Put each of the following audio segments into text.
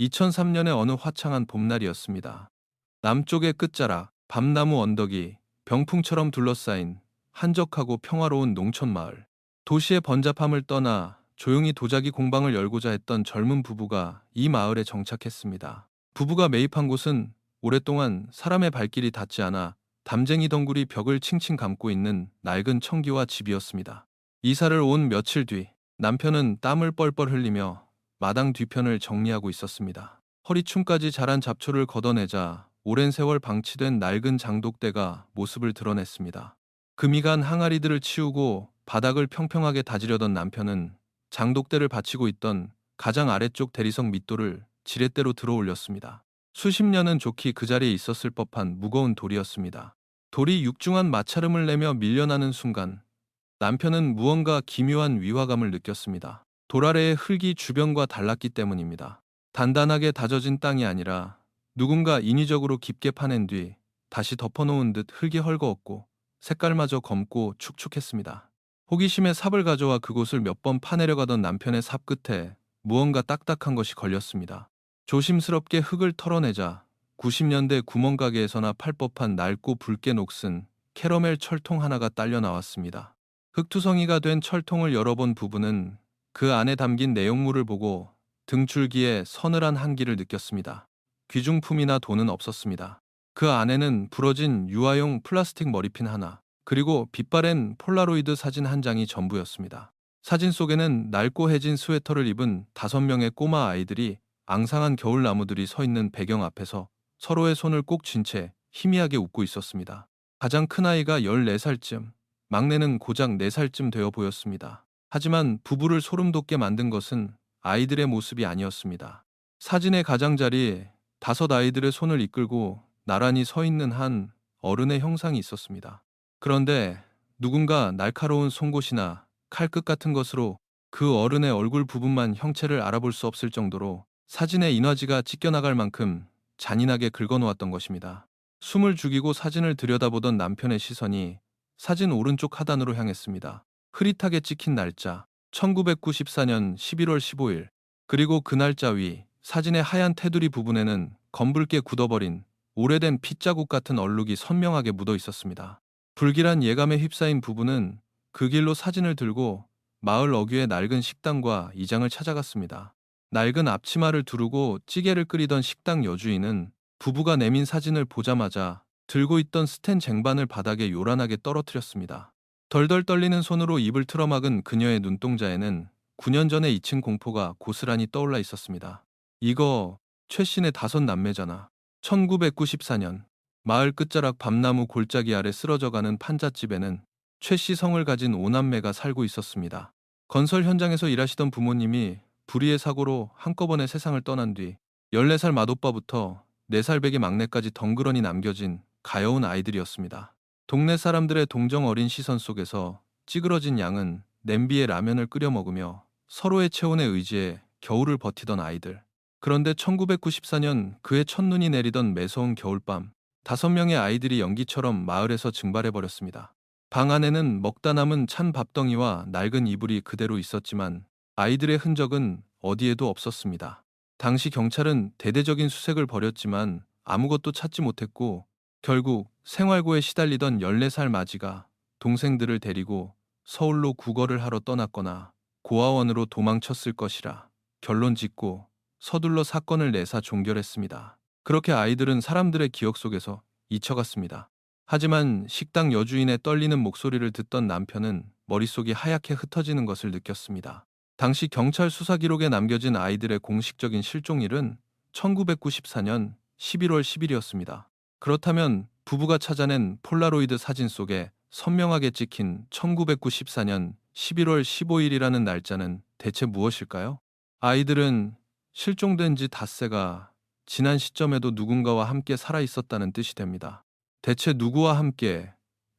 2003년의 어느 화창한 봄날이었습니다. 남쪽의 끝자락, 밤나무 언덕이 병풍처럼 둘러싸인 한적하고 평화로운 농촌 마을. 도시의 번잡함을 떠나 조용히 도자기 공방을 열고자 했던 젊은 부부가 이 마을에 정착했습니다. 부부가 매입한 곳은 오랫동안 사람의 발길이 닿지 않아 담쟁이 덩굴이 벽을 칭칭 감고 있는 낡은 청기와 집이었습니다. 이사를 온 며칠 뒤 남편은 땀을 뻘뻘 흘리며 마당 뒤편을 정리하고 있었습니다. 허리춤까지 자란 잡초를 걷어내자 오랜 세월 방치된 낡은 장독대가 모습을 드러냈습니다. 금이 간 항아리들을 치우고 바닥을 평평하게 다지려던 남편은 장독대를 받치고 있던 가장 아래쪽 대리석 밑돌을 지렛대로 들어 올렸습니다. 수십 년은 좋게 그 자리에 있었을 법한 무거운 돌이었습니다. 돌이 육중한 마찰음을 내며 밀려나는 순간 남편은 무언가 기묘한 위화감을 느꼈습니다. 돌 아래의 흙이 주변과 달랐기 때문입니다. 단단하게 다져진 땅이 아니라 누군가 인위적으로 깊게 파낸 뒤 다시 덮어놓은 듯 흙이 헐거웠고 색깔마저 검고 축축했습니다. 호기심에 삽을 가져와 그곳을 몇 번 파내려가던 남편의 삽 끝에 무언가 딱딱한 것이 걸렸습니다. 조심스럽게 흙을 털어내자 90년대 구멍가게에서나 팔 법한 낡고 붉게 녹슨 캐러멜 철통 하나가 딸려 나왔습니다. 흙투성이가 된 철통을 열어본 부부는 그 안에 담긴 내용물을 보고 등줄기에 서늘한 한기를 느꼈습니다. 귀중품이나 돈은 없었습니다. 그 안에는 부러진 유아용 플라스틱 머리핀 하나, 그리고 빛바랜 폴라로이드 사진 한 장이 전부였습니다. 사진 속에는 낡고 해진 스웨터를 입은 5명의 꼬마 아이들이 앙상한 겨울나무들이 서 있는 배경 앞에서 서로의 손을 꼭 쥔 채 희미하게 웃고 있었습니다. 가장 큰 아이가 14살쯤, 막내는 고작 4살쯤 되어 보였습니다. 하지만 부부를 소름 돋게 만든 것은 아이들의 모습이 아니었습니다. 사진의 가장자리에 5 아이들의 손을 이끌고 나란히 서 있는 한 어른의 형상이 있었습니다. 그런데 누군가 날카로운 송곳이나 칼끝 같은 것으로 그 어른의 얼굴 부분만 형체를 알아볼 수 없을 정도로 사진의 인화지가 찢겨나갈 만큼 잔인하게 긁어놓았던 것입니다. 숨을 죽이고 사진을 들여다보던 남편의 시선이 사진 오른쪽 하단으로 향했습니다. 흐릿하게 찍힌 날짜 1994년 11월 15일. 그리고 그 날짜 위 사진의 하얀 테두리 부분에는 검붉게 굳어버린 오래된 핏자국 같은 얼룩이 선명하게 묻어 있었습니다. 불길한 예감에 휩싸인 부부는 그 길로 사진을 들고 마을 어귀의 낡은 식당과 이장을 찾아갔습니다. 낡은 앞치마를 두르고 찌개를 끓이던 식당 여주인은 부부가 내민 사진을 보자마자 들고 있던 스텐 쟁반을 바닥에 요란하게 떨어뜨렸습니다. 덜덜 떨리는 손으로 입을 틀어막은 그녀의 눈동자에는 9년 전의 잊힌 공포가 고스란히 떠올라 있었습니다. 이거 최 씨네 5남매잖아. 1994년 마을 끝자락 밤나무 골짜기 아래 쓰러져가는 판잣집에는 최 씨 성을 가진 5남매가 살고 있었습니다. 건설 현장에서 일하시던 부모님이 불의의 사고로 한꺼번에 세상을 떠난 뒤 14살 맏오빠부터 4살 배기 막내까지 덩그러니 남겨진 가여운 아이들이었습니다. 동네 사람들의 동정 어린 시선 속에서 찌그러진 양은 냄비에 라면을 끓여 먹으며 서로의 체온에 의지해 겨울을 버티던 아이들. 그런데 1994년 그의 첫눈이 내리던 매서운 겨울밤, 5명의 아이들이 연기처럼 마을에서 증발해버렸습니다. 방 안에는 먹다 남은 찬 밥덩이와 낡은 이불이 그대로 있었지만 아이들의 흔적은 어디에도 없었습니다. 당시 경찰은 대대적인 수색을 벌였지만 아무것도 찾지 못했고 결국 생활고에 시달리던 14살 마지가 동생들을 데리고 서울로 구걸을 하러 떠났거나 고아원으로 도망쳤을 것이라 결론 짓고 서둘러 사건을 내사 종결했습니다. 그렇게 아이들은 사람들의 기억 속에서 잊혀갔습니다. 하지만 식당 여주인의 떨리는 목소리를 듣던 남편은 머릿속이 하얗게 흩어지는 것을 느꼈습니다. 당시 경찰 수사 기록에 남겨진 아이들의 공식적인 실종일은 1994년 11월 10일이었습니다. 그렇다면 부부가 찾아낸 폴라로이드 사진 속에 선명하게 찍힌 1994년 11월 15일이라는 날짜는 대체 무엇일까요? 아이들은 실종된 지 닷새가 지난 시점에도 누군가와 함께 살아 있었다는 뜻이 됩니다. 대체 누구와 함께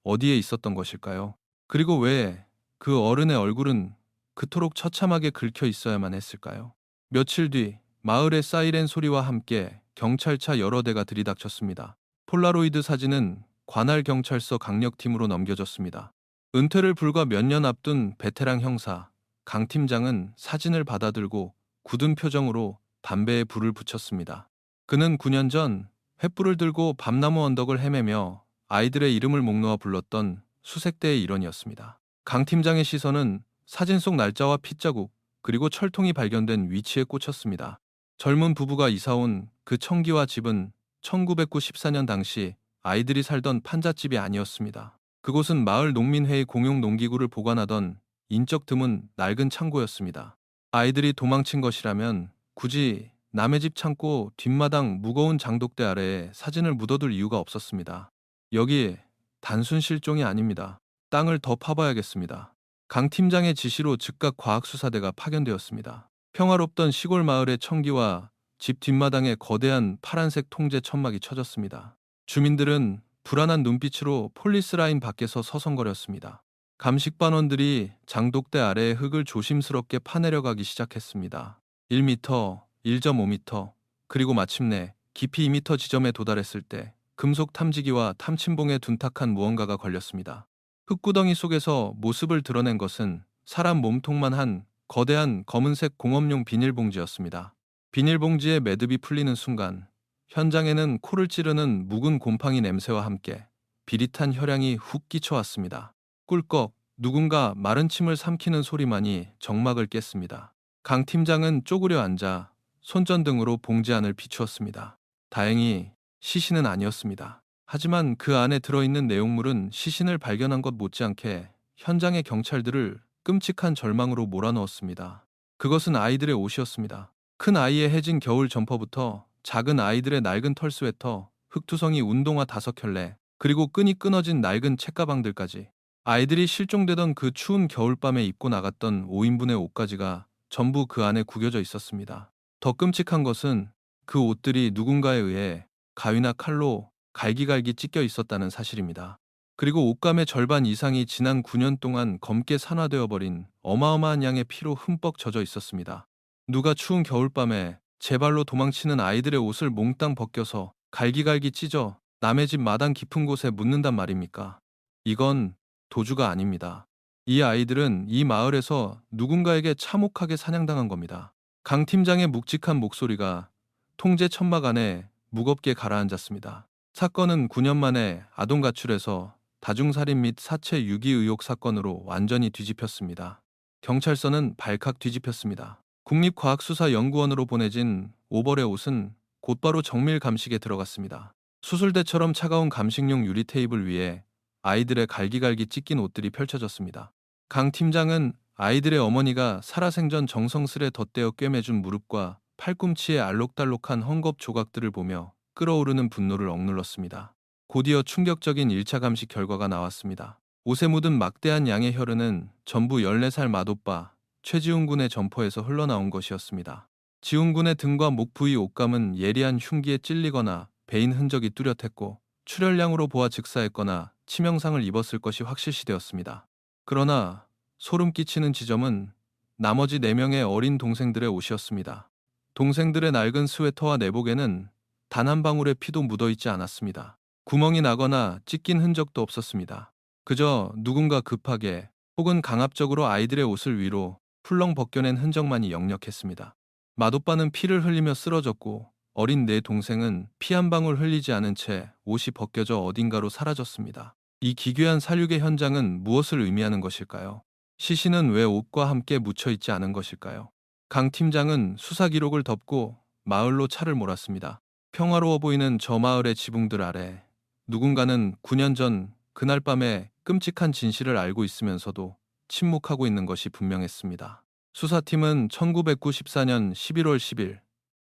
어디에 있었던 것일까요? 그리고 왜 그 어른의 얼굴은 그토록 처참하게 긁혀 있어야만 했을까요? 며칠 뒤 마을의 사이렌 소리와 함께 경찰차 여러 대가 들이닥쳤습니다. 폴라로이드 사진은 관할 경찰서 강력팀으로 넘겨졌습니다. 은퇴를 불과 몇 년 앞둔 베테랑 형사 강 팀장은 사진을 받아들고 굳은 표정으로 담배에 불을 붙였습니다. 그는 9년 전 횃불을 들고 밤나무 언덕을 헤매며 아이들의 이름을 목 놓아 불렀던 수색대의 일원이었습니다. 강 팀장의 시선은 사진 속 날짜와 핏자국, 그리고 철통이 발견된 위치에 꽂혔습니다. 젊은 부부가 이사온 그 청기와 집은 1994년 당시 아이들이 살던 판잣집이 아니었습니다. 그곳은 마을 농민회의 공용 농기구를 보관하던 인적 드문 낡은 창고였습니다. 아이들이 도망친 것이라면 굳이 남의 집 창고 뒷마당 무거운 장독대 아래에 사진을 묻어둘 이유가 없었습니다. 여기 단순 실종이 아닙니다. 땅을 더 파봐야겠습니다. 강 팀장의 지시로 즉각 과학수사대가 파견되었습니다. 평화롭던 시골 마을의 청기와 집 뒷마당에 거대한 파란색 통제 천막이 쳐졌습니다. 주민들은 불안한 눈빛으로 폴리스 라인 밖에서 서성거렸습니다. 감식반원들이 장독대 아래의 흙을 조심스럽게 파내려가기 시작했습니다. 1m, 1.5m, 그리고 마침내 깊이 2m 지점에 도달했을 때 금속 탐지기와 탐침봉에 둔탁한 무언가가 걸렸습니다. 흙구덩이 속에서 모습을 드러낸 것은 사람 몸통만 한 거대한 검은색 공업용 비닐봉지였습니다. 비닐봉지의 매듭이 풀리는 순간 현장에는 코를 찌르는 묵은 곰팡이 냄새와 함께 비릿한 혈향이 훅 끼쳐왔습니다. 꿀꺽 누군가 마른 침을 삼키는 소리만이 정막을 깼습니다. 강 팀장은 쪼그려 앉아 손전등으로 봉지 안을 비추었습니다. 다행히 시신은 아니었습니다. 하지만 그 안에 들어있는 내용물은 시신을 발견한 것 못지않게 현장의 경찰들을 끔찍한 절망으로 몰아넣었습니다. 그것은 아이들의 옷이었습니다. 큰 아이의 해진 겨울 점퍼부터 작은 아이들의 낡은 털 스웨터, 흑투성이 운동화 5켤레, 그리고 끈이 끊어진 낡은 책가방들까지. 아이들이 실종되던 그 추운 겨울밤에 입고 나갔던 5인분의 옷가지가 전부 그 안에 구겨져 있었습니다. 더 끔찍한 것은 그 옷들이 누군가에 의해 가위나 칼로 갈기갈기 찢겨 있었다는 사실입니다. 그리고 옷감의 절반 이상이 지난 9년 동안 검게 산화되어 버린 어마어마한 양의 피로 흠뻑 젖어 있었습니다. 누가 추운 겨울밤에 제 발로 도망치는 아이들의 옷을 몽땅 벗겨서 갈기갈기 찢어 남의 집 마당 깊은 곳에 묻는단 말입니까? 이건 도주가 아닙니다. 이 아이들은 이 마을에서 누군가에게 참혹하게 사냥당한 겁니다. 강 팀장의 묵직한 목소리가 통제 천막 안에 무겁게 가라앉았습니다. 사건은 9년 만에 아동 가출에서 다중살인 및 사체 유기 의혹 사건으로 완전히 뒤집혔습니다. 경찰서는 발칵 뒤집혔습니다. 국립과학수사연구원으로 보내진 오벌의 옷은 곧바로 정밀 감식에 들어갔습니다. 수술대처럼 차가운 감식용 유리 테이블 위에 아이들의 갈기갈기 찢긴 옷들이 펼쳐졌습니다. 강 팀장은 아이들의 어머니가 살아생전 정성스레 덧대어 꿰매준 무릎과 팔꿈치의 알록달록한 헝겊 조각들을 보며 끓어오르는 분노를 억눌렀습니다. 곧이어 충격적인 1차 감식 결과가 나왔습니다. 옷에 묻은 막대한 양의 혈흔은 전부 14살 맏오빠 최지훈 군의 점퍼에서 흘러나온 것이었습니다. 지훈 군의 등과 목 부위 옷감은 예리한 흉기에 찔리거나 베인 흔적이 뚜렷했고 출혈량으로 보아 즉사했거나 치명상을 입었을 것이 확실시되었습니다. 그러나 소름 끼치는 지점은 나머지 4명의 어린 동생들의 옷이었습니다. 동생들의 낡은 스웨터와 내복에는 단 한 방울의 피도 묻어있지 않았습니다. 구멍이 나거나 찢긴 흔적도 없었습니다. 그저 누군가 급하게 혹은 강압적으로 아이들의 옷을 위로 훌렁 벗겨낸 흔적만이 역력했습니다. 맏오빠는 피를 흘리며 쓰러졌고 어린 4동생은 피 한 방울 흘리지 않은 채 옷이 벗겨져 어딘가로 사라졌습니다. 이 기괴한 살육의 현장은 무엇을 의미하는 것일까요? 시신은 왜 옷과 함께 묻혀있지 않은 것일까요? 강 팀장은 수사 기록을 덮고 마을로 차를 몰았습니다. 평화로워 보이는 저 마을의 지붕들 아래 누군가는 9년 전 그날 밤에 끔찍한 진실을 알고 있으면서도 침묵하고 있는 것이 분명했습니다. 수사팀은 1994년 11월 10일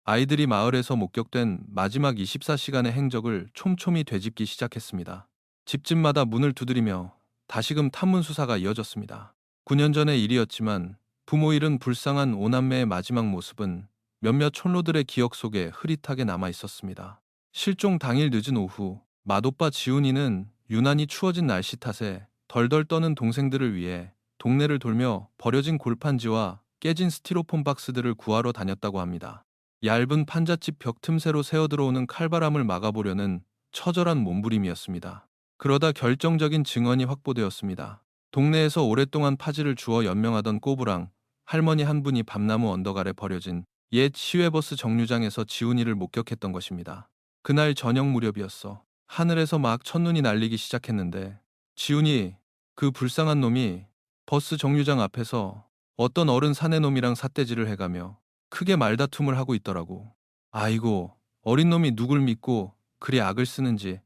아이들이 마을에서 목격된 마지막 24시간의 행적을 촘촘히 되짚기 시작했습니다. 집집마다 문을 두드리며 다시금 탐문 수사가 이어졌습니다. 9년 전의 일이었지만 부모 잃은 불쌍한 5남매의 마지막 모습은 몇몇 촌로들의 기억 속에 흐릿하게 남아 있었습니다. 실종 당일 늦은 오후 맏오빠 지훈이는 유난히 추워진 날씨 탓에 덜덜 떠는 동생들을 위해 동네를 돌며 버려진 골판지와 깨진 스티로폼 박스들을 구하러 다녔다고 합니다. 얇은 판잣집 벽 틈새로 새어들어오는 칼바람을 막아보려는 처절한 몸부림이었습니다. 그러다 결정적인 증언이 확보되었습니다. 동네에서 오랫동안 파지를 주어 연명하던 꼬부랑 할머니 한 분이 밤나무 언덕 아래 버려진 옛 시외버스 정류장에서 지훈이를 목격했던 것입니다. 그날 저녁 무렵이었어. 하늘에서 막 첫눈이 날리기 시작했는데 지훈이, 그 불쌍한 놈이 버스 정류장 앞에서 어떤 어른 사내놈이랑 삿대질을 해가며 크게 말다툼을 하고 있더라고. 아이고, 어린 놈이 누굴 믿고 그리 악을 쓰는지.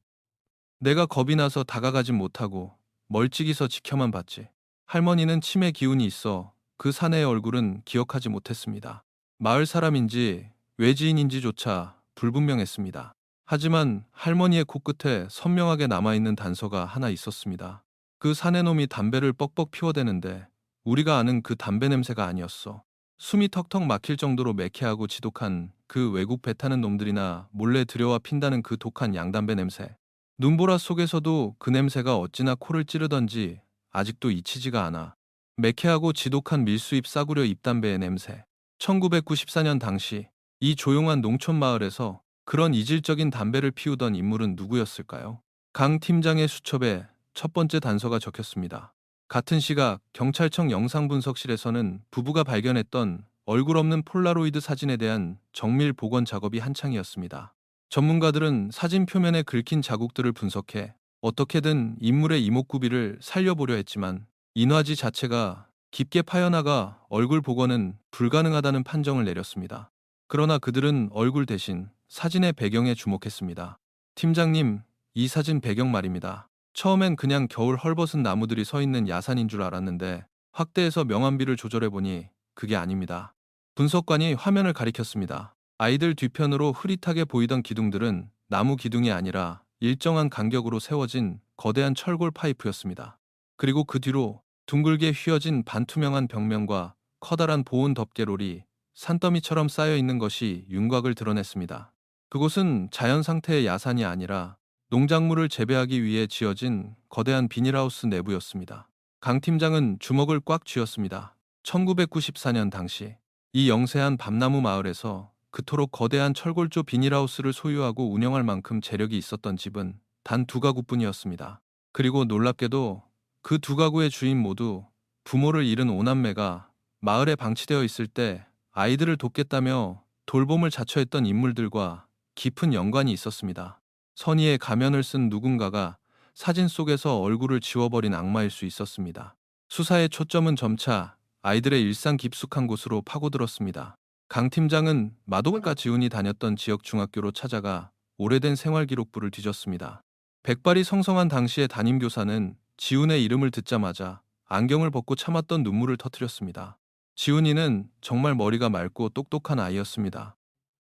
내가 겁이 나서 다가가진 못하고 멀찍이서 지켜만 봤지. 할머니는 치매 기운이 있어 그 사내의 얼굴은 기억하지 못했습니다. 마을 사람인지 외지인인지조차 불분명했습니다. 하지만 할머니의 코끝에 선명하게 남아있는 단서가 하나 있었습니다. 그 사내놈이 담배를 뻑뻑 피워대는데 우리가 아는 그 담배 냄새가 아니었어. 숨이 턱턱 막힐 정도로 매캐하고 지독한 그 외국 배 타는 놈들이나 몰래 들여와 핀다는 그 독한 양담배 냄새. 눈보라 속에서도 그 냄새가 어찌나 코를 찌르던지 아직도 잊히지가 않아. 매캐하고 지독한 밀수입 싸구려 입담배의 냄새. 1994년 당시 이 조용한 농촌 마을에서 그런 이질적인 담배를 피우던 인물은 누구였을까요? 강 팀장의 수첩에 첫 번째 단서가 적혔습니다. 같은 시각 경찰청 영상분석실에서는 부부가 발견했던 얼굴 없는 폴라로이드 사진에 대한 정밀 복원 작업이 한창이었습니다. 전문가들은 사진 표면에 긁힌 자국들을 분석해 어떻게든 인물의 이목구비를 살려보려 했지만 인화지 자체가 깊게 파여나가 얼굴 복원은 불가능하다는 판정을 내렸습니다. 그러나 그들은 얼굴 대신 사진의 배경에 주목했습니다. 팀장님, 이 사진 배경 말입니다. 처음엔 그냥 겨울 헐벗은 나무들이 서 있는 야산인 줄 알았는데 확대해서 명암비를 조절해보니 그게 아닙니다. 분석관이 화면을 가리켰습니다. 아이들 뒤편으로 흐릿하게 보이던 기둥들은 나무 기둥이 아니라 일정한 간격으로 세워진 거대한 철골 파이프였습니다. 그리고 그 뒤로 둥글게 휘어진 반투명한 벽면과 커다란 보온 덮개롤이 산더미처럼 쌓여 있는 것이 윤곽을 드러냈습니다. 그곳은 자연 상태의 야산이 아니라 농작물을 재배하기 위해 지어진 거대한 비닐하우스 내부였습니다. 강 팀장은 주먹을 꽉 쥐었습니다. 1994년 당시 이 영세한 밤나무 마을에서 그토록 거대한 철골조 비닐하우스를 소유하고 운영할 만큼 재력이 있었던 집은 단 두 가구뿐이었습니다. 그리고 놀랍게도 그 두 가구의 주인 모두 부모를 잃은 오남매가 마을에 방치되어 있을 때 아이들을 돕겠다며 돌봄을 자처했던 인물들과 깊은 연관이 있었습니다. 선의의 가면을 쓴 누군가가 사진 속에서 얼굴을 지워버린 악마일 수 있었습니다. 수사의 초점은 점차 아이들의 일상 깊숙한 곳으로 파고들었습니다. 강 팀장은 마도가 지훈이 다녔던 지역 중학교로 찾아가 오래된 생활기록부를 뒤졌습니다. 백발이 성성한 당시의 담임교사는 지훈의 이름을 듣자마자 안경을 벗고 참았던 눈물을 터뜨렸습니다. 지훈이는 정말 머리가 맑고 똑똑한 아이였습니다.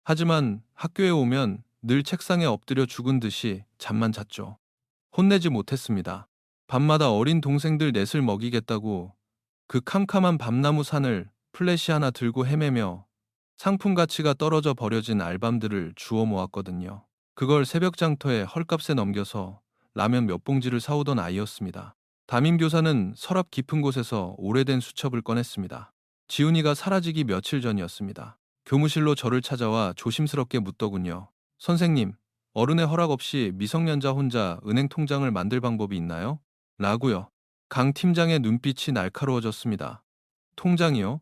하지만 학교에 오면 늘 책상에 엎드려 죽은 듯이 잠만 잤죠. 혼내지 못했습니다. 밤마다 어린 동생들 넷을 먹이겠다고 그 캄캄한 밤나무 산을 플래시 하나 들고 헤매며 상품 가치가 떨어져 버려진 알밤들을 주워 모았거든요. 그걸 새벽 장터에 헐값에 넘겨서 라면 몇 봉지를 사오던 아이였습니다. 담임교사는 서랍 깊은 곳에서 오래된 수첩을 꺼냈습니다. 지훈이가 사라지기 며칠 전이었습니다. 교무실로 저를 찾아와 조심스럽게 묻더군요. 선생님, 어른의 허락 없이 미성년자 혼자 은행 통장을 만들 방법이 있나요? 라고요. 강 팀장의 눈빛이 날카로워졌습니다. 통장이요?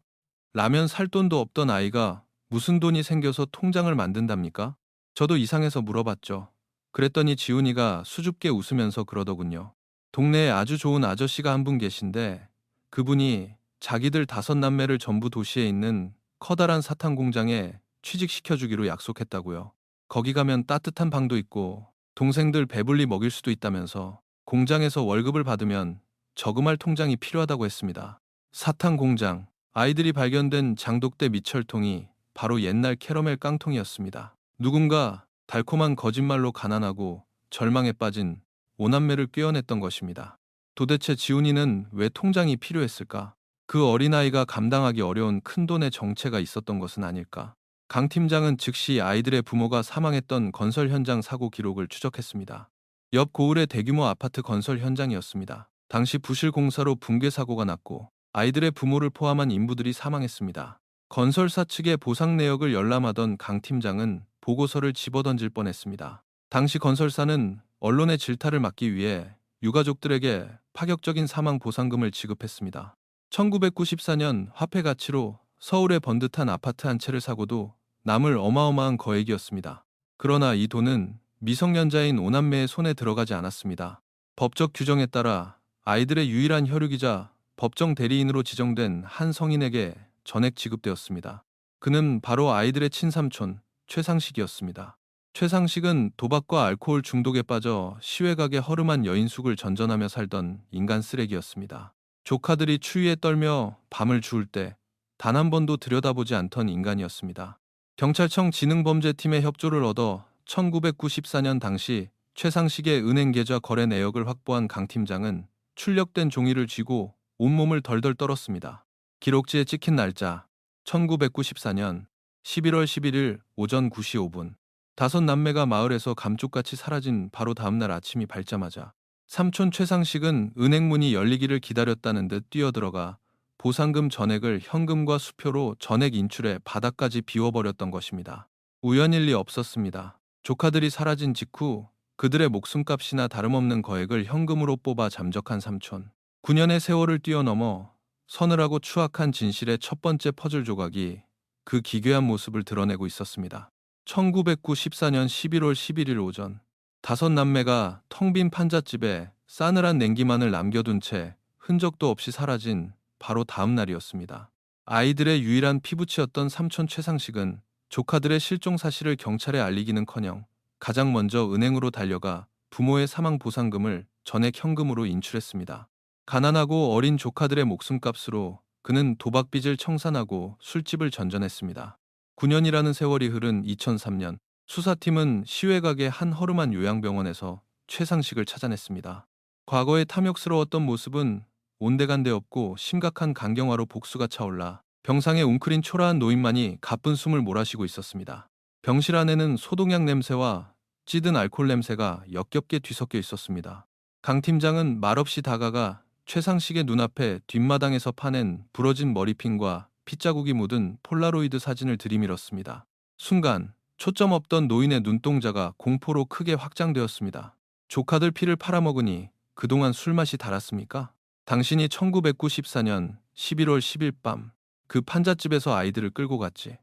라면 살 돈도 없던 아이가 무슨 돈이 생겨서 통장을 만든답니까? 저도 이상해서 물어봤죠. 그랬더니 지훈이가 수줍게 웃으면서 그러더군요. 동네에 아주 좋은 아저씨가 한 분 계신데 그분이 자기들 5남매를 전부 도시에 있는 커다란 사탕 공장에 취직시켜주기로 약속했다고요. 거기 가면 따뜻한 방도 있고 동생들 배불리 먹일 수도 있다면서 공장에서 월급을 받으면 저금할 통장이 필요하다고 했습니다. 사탕 공장, 아이들이 발견된 장독대 미철통이 바로 옛날 캐러멜 깡통이었습니다. 누군가 달콤한 거짓말로 가난하고 절망에 빠진 오남매를 꿰어냈던 것입니다. 도대체 지훈이는 왜 통장이 필요했을까? 그 어린아이가 감당하기 어려운 큰돈의 정체가 있었던 것은 아닐까? 강 팀장은 즉시 아이들의 부모가 사망했던 건설 현장 사고 기록을 추적했습니다. 옆 고을의 대규모 아파트 건설 현장이었습니다. 당시 부실 공사로 붕괴 사고가 났고 아이들의 부모를 포함한 인부들이 사망했습니다. 건설사 측의 보상 내역을 열람하던 강 팀장은 보고서를 집어던질 뻔했습니다. 당시 건설사는 언론의 질타를 막기 위해 유가족들에게 파격적인 사망 보상금을 지급했습니다. 1994년 화폐 가치로 서울의 번듯한 아파트 한 채를 사고도 남을 어마어마한 거액이었습니다. 그러나 이 돈은 미성년자인 오남매의 손에 들어가지 않았습니다. 법적 규정에 따라 아이들의 유일한 혈육이자 법정 대리인으로 지정된 한 성인에게 전액 지급되었습니다. 그는 바로 아이들의 친삼촌 최상식이었습니다. 최상식은 도박과 알코올 중독에 빠져 시외각의 허름한 여인숙을 전전하며 살던 인간 쓰레기였습니다. 조카들이 추위에 떨며 밤을 주울 때 단 한 번도 들여다보지 않던 인간이었습니다. 경찰청 지능범죄팀의 협조를 얻어 1994년 당시 최상식의 은행 계좌 거래 내역을 확보한 강 팀장은 출력된 종이를 쥐고 온몸을 덜덜 떨었습니다. 기록지에 찍힌 날짜 1994년 11월 11일 오전 9시 5분. 다섯 남매가 마을에서 감쪽같이 사라진 바로 다음날 아침이 밝자마자 삼촌 최상식은 은행 문이 열리기를 기다렸다는 듯 뛰어들어가 보상금 전액을 현금과 수표로 전액 인출해 바닥까지 비워버렸던 것입니다. 우연일 리 없었습니다. 조카들이 사라진 직후 그들의 목숨값이나 다름없는 거액을 현금으로 뽑아 잠적한 삼촌. 9년의 세월을 뛰어넘어 서늘하고 추악한 진실의 첫 번째 퍼즐 조각이 그 기괴한 모습을 드러내고 있었습니다. 1994년 11월 11일 오전, 다섯 남매가 텅 빈 판잣집에 싸늘한 냉기만을 남겨둔 채 흔적도 없이 사라진 바로 다음 날이었습니다. 아이들의 유일한 피부치였던 삼촌 최상식은 조카들의 실종 사실을 경찰에 알리기는커녕 가장 먼저 은행으로 달려가 부모의 사망 보상금을 전액 현금으로 인출했습니다. 가난하고 어린 조카들의 목숨값으로 그는 도박빚을 청산하고 술집을 전전했습니다. 9년이라는 세월이 흐른 2003년, 수사팀은 시외각의 한 허름한 요양병원에서 최상식을 찾아냈습니다. 과거의 탐욕스러웠던 모습은 온데간데 없고 심각한 간경화로 복수가 차올라 병상에 웅크린 초라한 노인만이 가쁜 숨을 몰아쉬고 있었습니다. 병실 안에는 소독약 냄새와 찌든 알코올 냄새가 역겹게 뒤섞여 있었습니다. 강 팀장은 말없이 다가가 최상식의 눈앞에 뒷마당에서 파낸 부러진 머리핀과 핏자국이 묻은 폴라로이드 사진을 들이밀었습니다. 순간 초점 없던 노인의 눈동자가 공포로 크게 확장되었습니다. 조카들 피를 팔아먹으니 그동안 술맛이 달았습니까? 당신이 1994년 11월 10일 밤 그 판잣집에서 아이들을 끌고 갔지.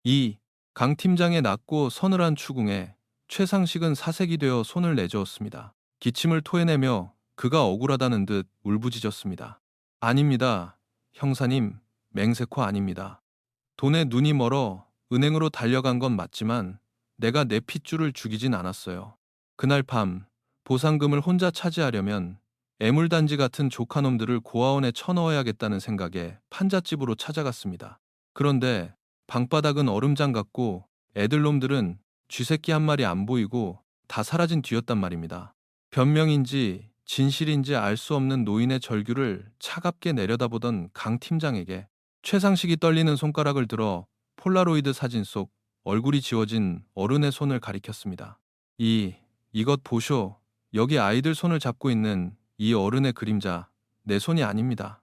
이 강 팀장의 낮고 서늘한 추궁에 최상식은 사색이 되어 손을 내저었습니다. 기침을 토해내며 그가 억울하다는 듯 울부짖었습니다. 아닙니다. 형사님, 맹세코 아닙니다. 돈에 눈이 멀어 은행으로 달려간 건 맞지만 내가 내 핏줄을 죽이진 않았어요. 그날 밤 보상금을 혼자 차지하려면 애물단지 같은 조카놈들을 고아원에 쳐넣어야겠다는 생각에 판잣집으로 찾아갔습니다. 그런데 방바닥은 얼음장 같고 애들놈들은 쥐새끼 한 마리 안 보이고 다 사라진 뒤였단 말입니다. 변명인지 진실인지 알 수 없는 노인의 절규를 차갑게 내려다보던 강 팀장에게 최상식이 떨리는 손가락을 들어 폴라로이드 사진 속 얼굴이 지워진 어른의 손을 가리켰습니다. 이것 보쇼. 여기 아이들 손을 잡고 있는 이 어른의 그림자, 내 손이 아닙니다.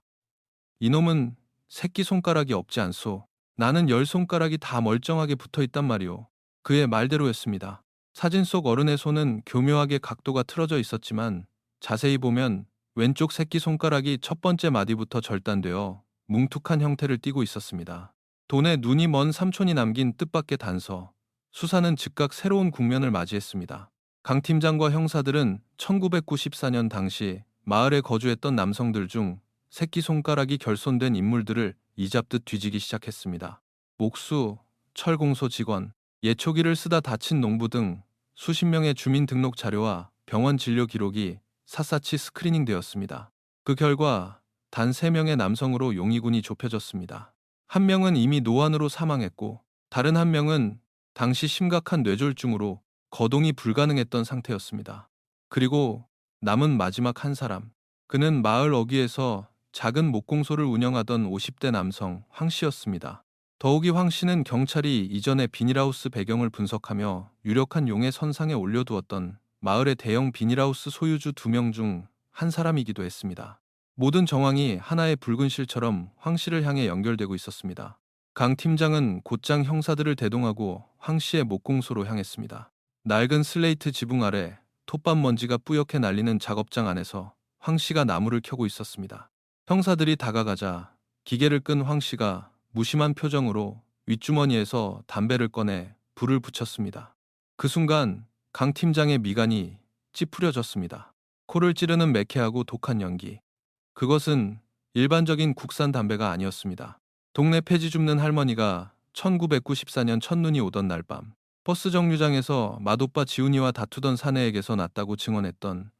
이놈은 새끼손가락이 없지 않소. 나는 10손가락이 다 멀쩡하게 붙어있단 말이오. 그의 말대로였습니다. 사진 속 어른의 손은 교묘하게 각도가 틀어져 있었지만 자세히 보면 왼쪽 새끼손가락이 첫 번째 마디부터 절단되어 뭉툭한 형태를 띠고 있었습니다. 돈에 눈이 먼 삼촌이 남긴 뜻밖의 단서. 수사는 즉각 새로운 국면을 맞이했습니다. 강 팀장과 형사들은 1994년 당시 마을에 거주했던 남성들 중 새끼손가락이 결손된 인물들을 이잡듯 뒤지기 시작했습니다. 목수, 철공소 직원, 예초기를 쓰다 다친 농부 등 수십 명의 주민등록 자료와 병원 진료 기록이 샅샅이 스크리닝되었습니다. 그 결과 단 3명의 남성으로 용의군이 좁혀졌습니다. 한 명은 이미 노안으로 사망했고 다른 한 명은 당시 심각한 뇌졸중으로 거동이 불가능했던 상태였습니다. 그리고 남은 마지막 한 사람. 그는 마을 어귀에서 작은 목공소를 운영하던 50대 남성 황 씨였습니다. 더욱이 황 씨는 경찰이 이전에 비닐하우스 배경을 분석하며 유력한 용의 선상에 올려두었던 마을의 대형 비닐하우스 소유주 2명 중 한 사람이기도 했습니다. 모든 정황이 하나의 붉은 실처럼 황 씨를 향해 연결되고 있었습니다. 강 팀장은 곧장 형사들을 대동하고 황 씨의 목공소로 향했습니다. 낡은 슬레이트 지붕 아래 톱밥 먼지가 뿌옇게 날리는 작업장 안에서 황 씨가 나무를 켜고 있었습니다. 형사들이 다가가자 기계를 끈 황 씨가 무심한 표정으로 윗주머니에서 담배를 꺼내 불을 붙였습니다. 그 순간 강 팀장의 미간이 찌푸려졌습니다. 코를 찌르는 매캐하고 독한 연기. 그것은 일반적인 국산 담배가 아니었습니다. 동네 폐지 줍는 할머니가 1994년 첫눈이 오던 날 밤 버스 정류장에서 맏오빠 지훈이와 다투던 사내에게서 났다고 증언했던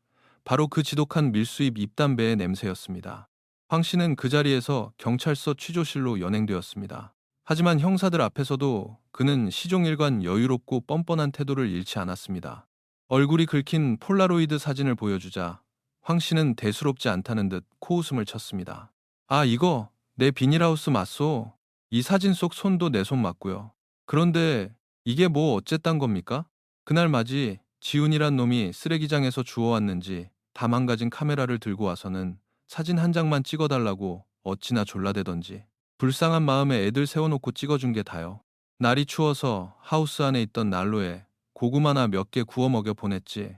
바로 그 지독한 밀수입 입담배의 냄새였습니다. 황 씨는 그 자리에서 경찰서 취조실로 연행되었습니다. 하지만 형사들 앞에서도 그는 시종일관 여유롭고 뻔뻔한 태도를 잃지 않았습니다. 얼굴이 긁힌 폴라로이드 사진을 보여주자 황 씨는 대수롭지 않다는 듯 코웃음을 쳤습니다. 아, 이거 내 비닐하우스 맞소. 이 사진 속 손도 내 손 맞고요. 그런데 이게 뭐 어쨌단 겁니까? 그날 맞이 지훈이란 놈이 쓰레기장에서 주워왔는지 다 망가진 카메라를 들고 와서는 사진 한 장만 찍어달라고 어찌나 졸라대던지 불쌍한 마음에 애들 세워놓고 찍어준 게 다요. 날이 추워서 하우스 안에 있던 난로에 고구마나 몇 개 구워 먹여 보냈지.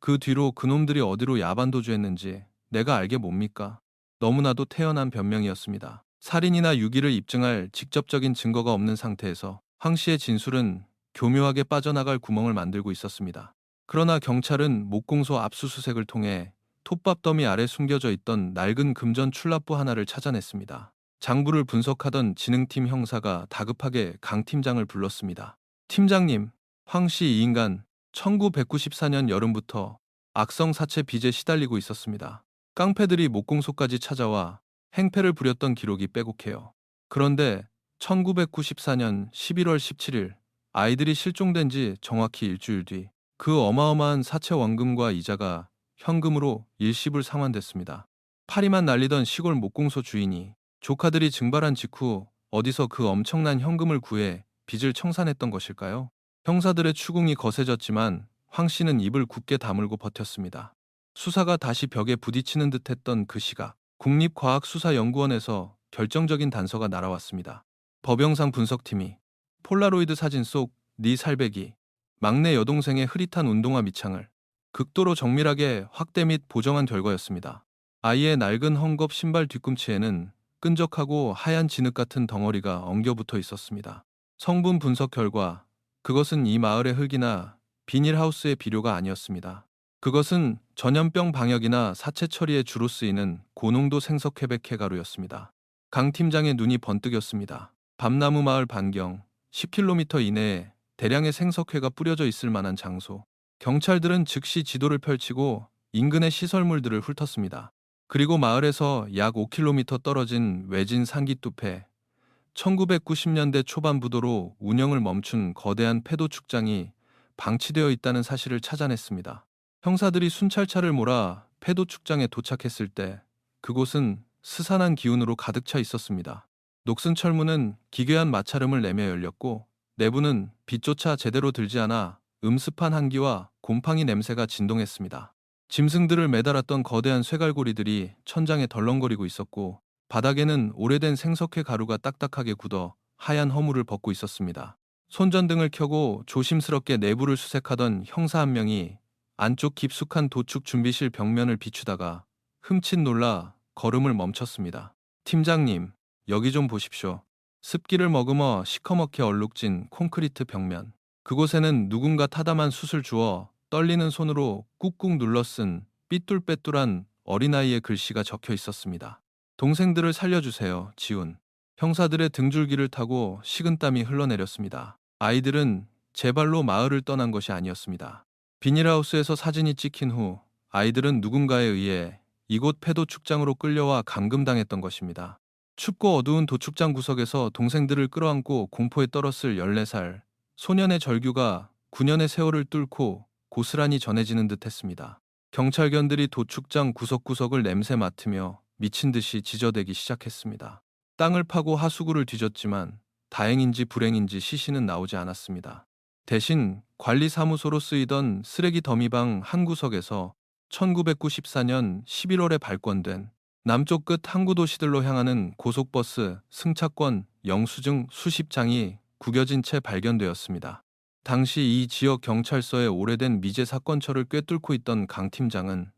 그 뒤로 그놈들이 어디로 야반도주했는지 내가 알게 뭡니까? 너무나도 태연한 변명이었습니다. 살인이나 유기를 입증할 직접적인 증거가 없는 상태에서 황 씨의 진술은 교묘하게 빠져나갈 구멍을 만들고 있었습니다. 그러나 경찰은 목공소 압수수색을 통해 톱밥 더미 아래 숨겨져 있던 낡은 금전 출납부 하나를 찾아냈습니다. 장부를 분석하던 진흥팀 형사가 다급하게 강 팀장을 불렀습니다. 팀장님, 황 씨 이 인간 1994년 여름부터 악성 사체 빚에 시달리고 있었습니다. 깡패들이 목공소까지 찾아와 행패를 부렸던 기록이 빼곡해요. 그런데 1994년 11월 17일 아이들이 실종된 지 정확히 일주일 뒤 그 어마어마한 사채 원금과 이자가 현금으로 일시불 상환됐습니다. 파리만 날리던 시골 목공소 주인이 조카들이 증발한 직후 어디서 그 엄청난 현금을 구해 빚을 청산했던 것일까요? 형사들의 추궁이 거세졌지만 황 씨는 입을 굳게 다물고 버텼습니다. 수사가 다시 벽에 부딪히는 듯했던 그 시각, 국립과학수사연구원에서 결정적인 단서가 날아왔습니다. 법영상 분석팀이 폴라로이드 사진 속 네 살배기, 막내 여동생의 흐릿한 운동화 밑창을 극도로 정밀하게 확대 및 보정한 결과였습니다. 아이의 낡은 헝겊 신발 뒤꿈치에는 끈적하고 하얀 진흙 같은 덩어리가 엉겨붙어 있었습니다. 성분 분석 결과 그것은 이 마을의 흙이나 비닐하우스의 비료가 아니었습니다. 그것은 전염병 방역이나 사체 처리에 주로 쓰이는 고농도 생석회백해 가루였습니다. 강 팀장의 눈이 번뜩였습니다. 밤나무 마을 반경 10km 이내에 대량의 생석회가 뿌려져 있을 만한 장소. 경찰들은 즉시 지도를 펼치고 인근의 시설물들을 훑었습니다. 그리고 마을에서 약 5km 떨어진 외진 산기뚜패, 1990년대 초반 부도로 운영을 멈춘 거대한 폐도 축장이 방치되어 있다는 사실을 찾아냈습니다. 형사들이 순찰차를 몰아 폐도 축장에 도착했을 때 그곳은 스산한 기운으로 가득 차 있었습니다. 녹슨 철문은 기괴한 마찰음을 내며 열렸고 내부는 빛조차 제대로 들지 않아 음습한 한기와 곰팡이 냄새가 진동했습니다. 짐승들을 매달았던 거대한 쇠갈고리들이 천장에 덜렁거리고 있었고 바닥에는 오래된 생석회 가루가 딱딱하게 굳어 하얀 허물을 벗고 있었습니다. 손전등을 켜고 조심스럽게 내부를 수색하던 형사 한 명이 안쪽 깊숙한 도축 준비실 벽면을 비추다가 흠칫 놀라 걸음을 멈췄습니다. 팀장님, 여기 좀 보십시오. 습기를 머금어 시커멓게 얼룩진 콘크리트 벽면. 그곳에는 누군가 타담한 숯을 주어 떨리는 손으로 꾹꾹 눌러 쓴 삐뚤빼뚤한 어린아이의 글씨가 적혀 있었습니다. 동생들을 살려주세요, 지훈. 형사들의 등줄기를 타고 식은땀이 흘러내렸습니다. 아이들은 제 발로 마을을 떠난 것이 아니었습니다. 비닐하우스에서 사진이 찍힌 후 아이들은 누군가에 의해 이곳 폐도 축장으로 끌려와 감금당했던 것입니다. 춥고 어두운 도축장 구석에서 동생들을 끌어안고 공포에 떨었을 14살 소년의 절규가 9년의 세월을 뚫고 고스란히 전해지는 듯 했습니다. 경찰견들이 도축장 구석구석을 냄새 맡으며 미친 듯이 지저대기 시작했습니다. 땅을 파고 하수구를 뒤졌지만 다행인지 불행인지 시신은 나오지 않았습니다. 대신 관리사무소로 쓰이던 쓰레기 더미방 한 구석에서 1994년 11월에 발권된 남쪽 끝 항구 도시들로 향하는 고속버스 승차권 영수증 수십 장이 구겨진 채 발견되었습니다. 당시 이 지역 경찰서의 오래된 미제 사건처를 꿰뚫고 있던 강 팀장은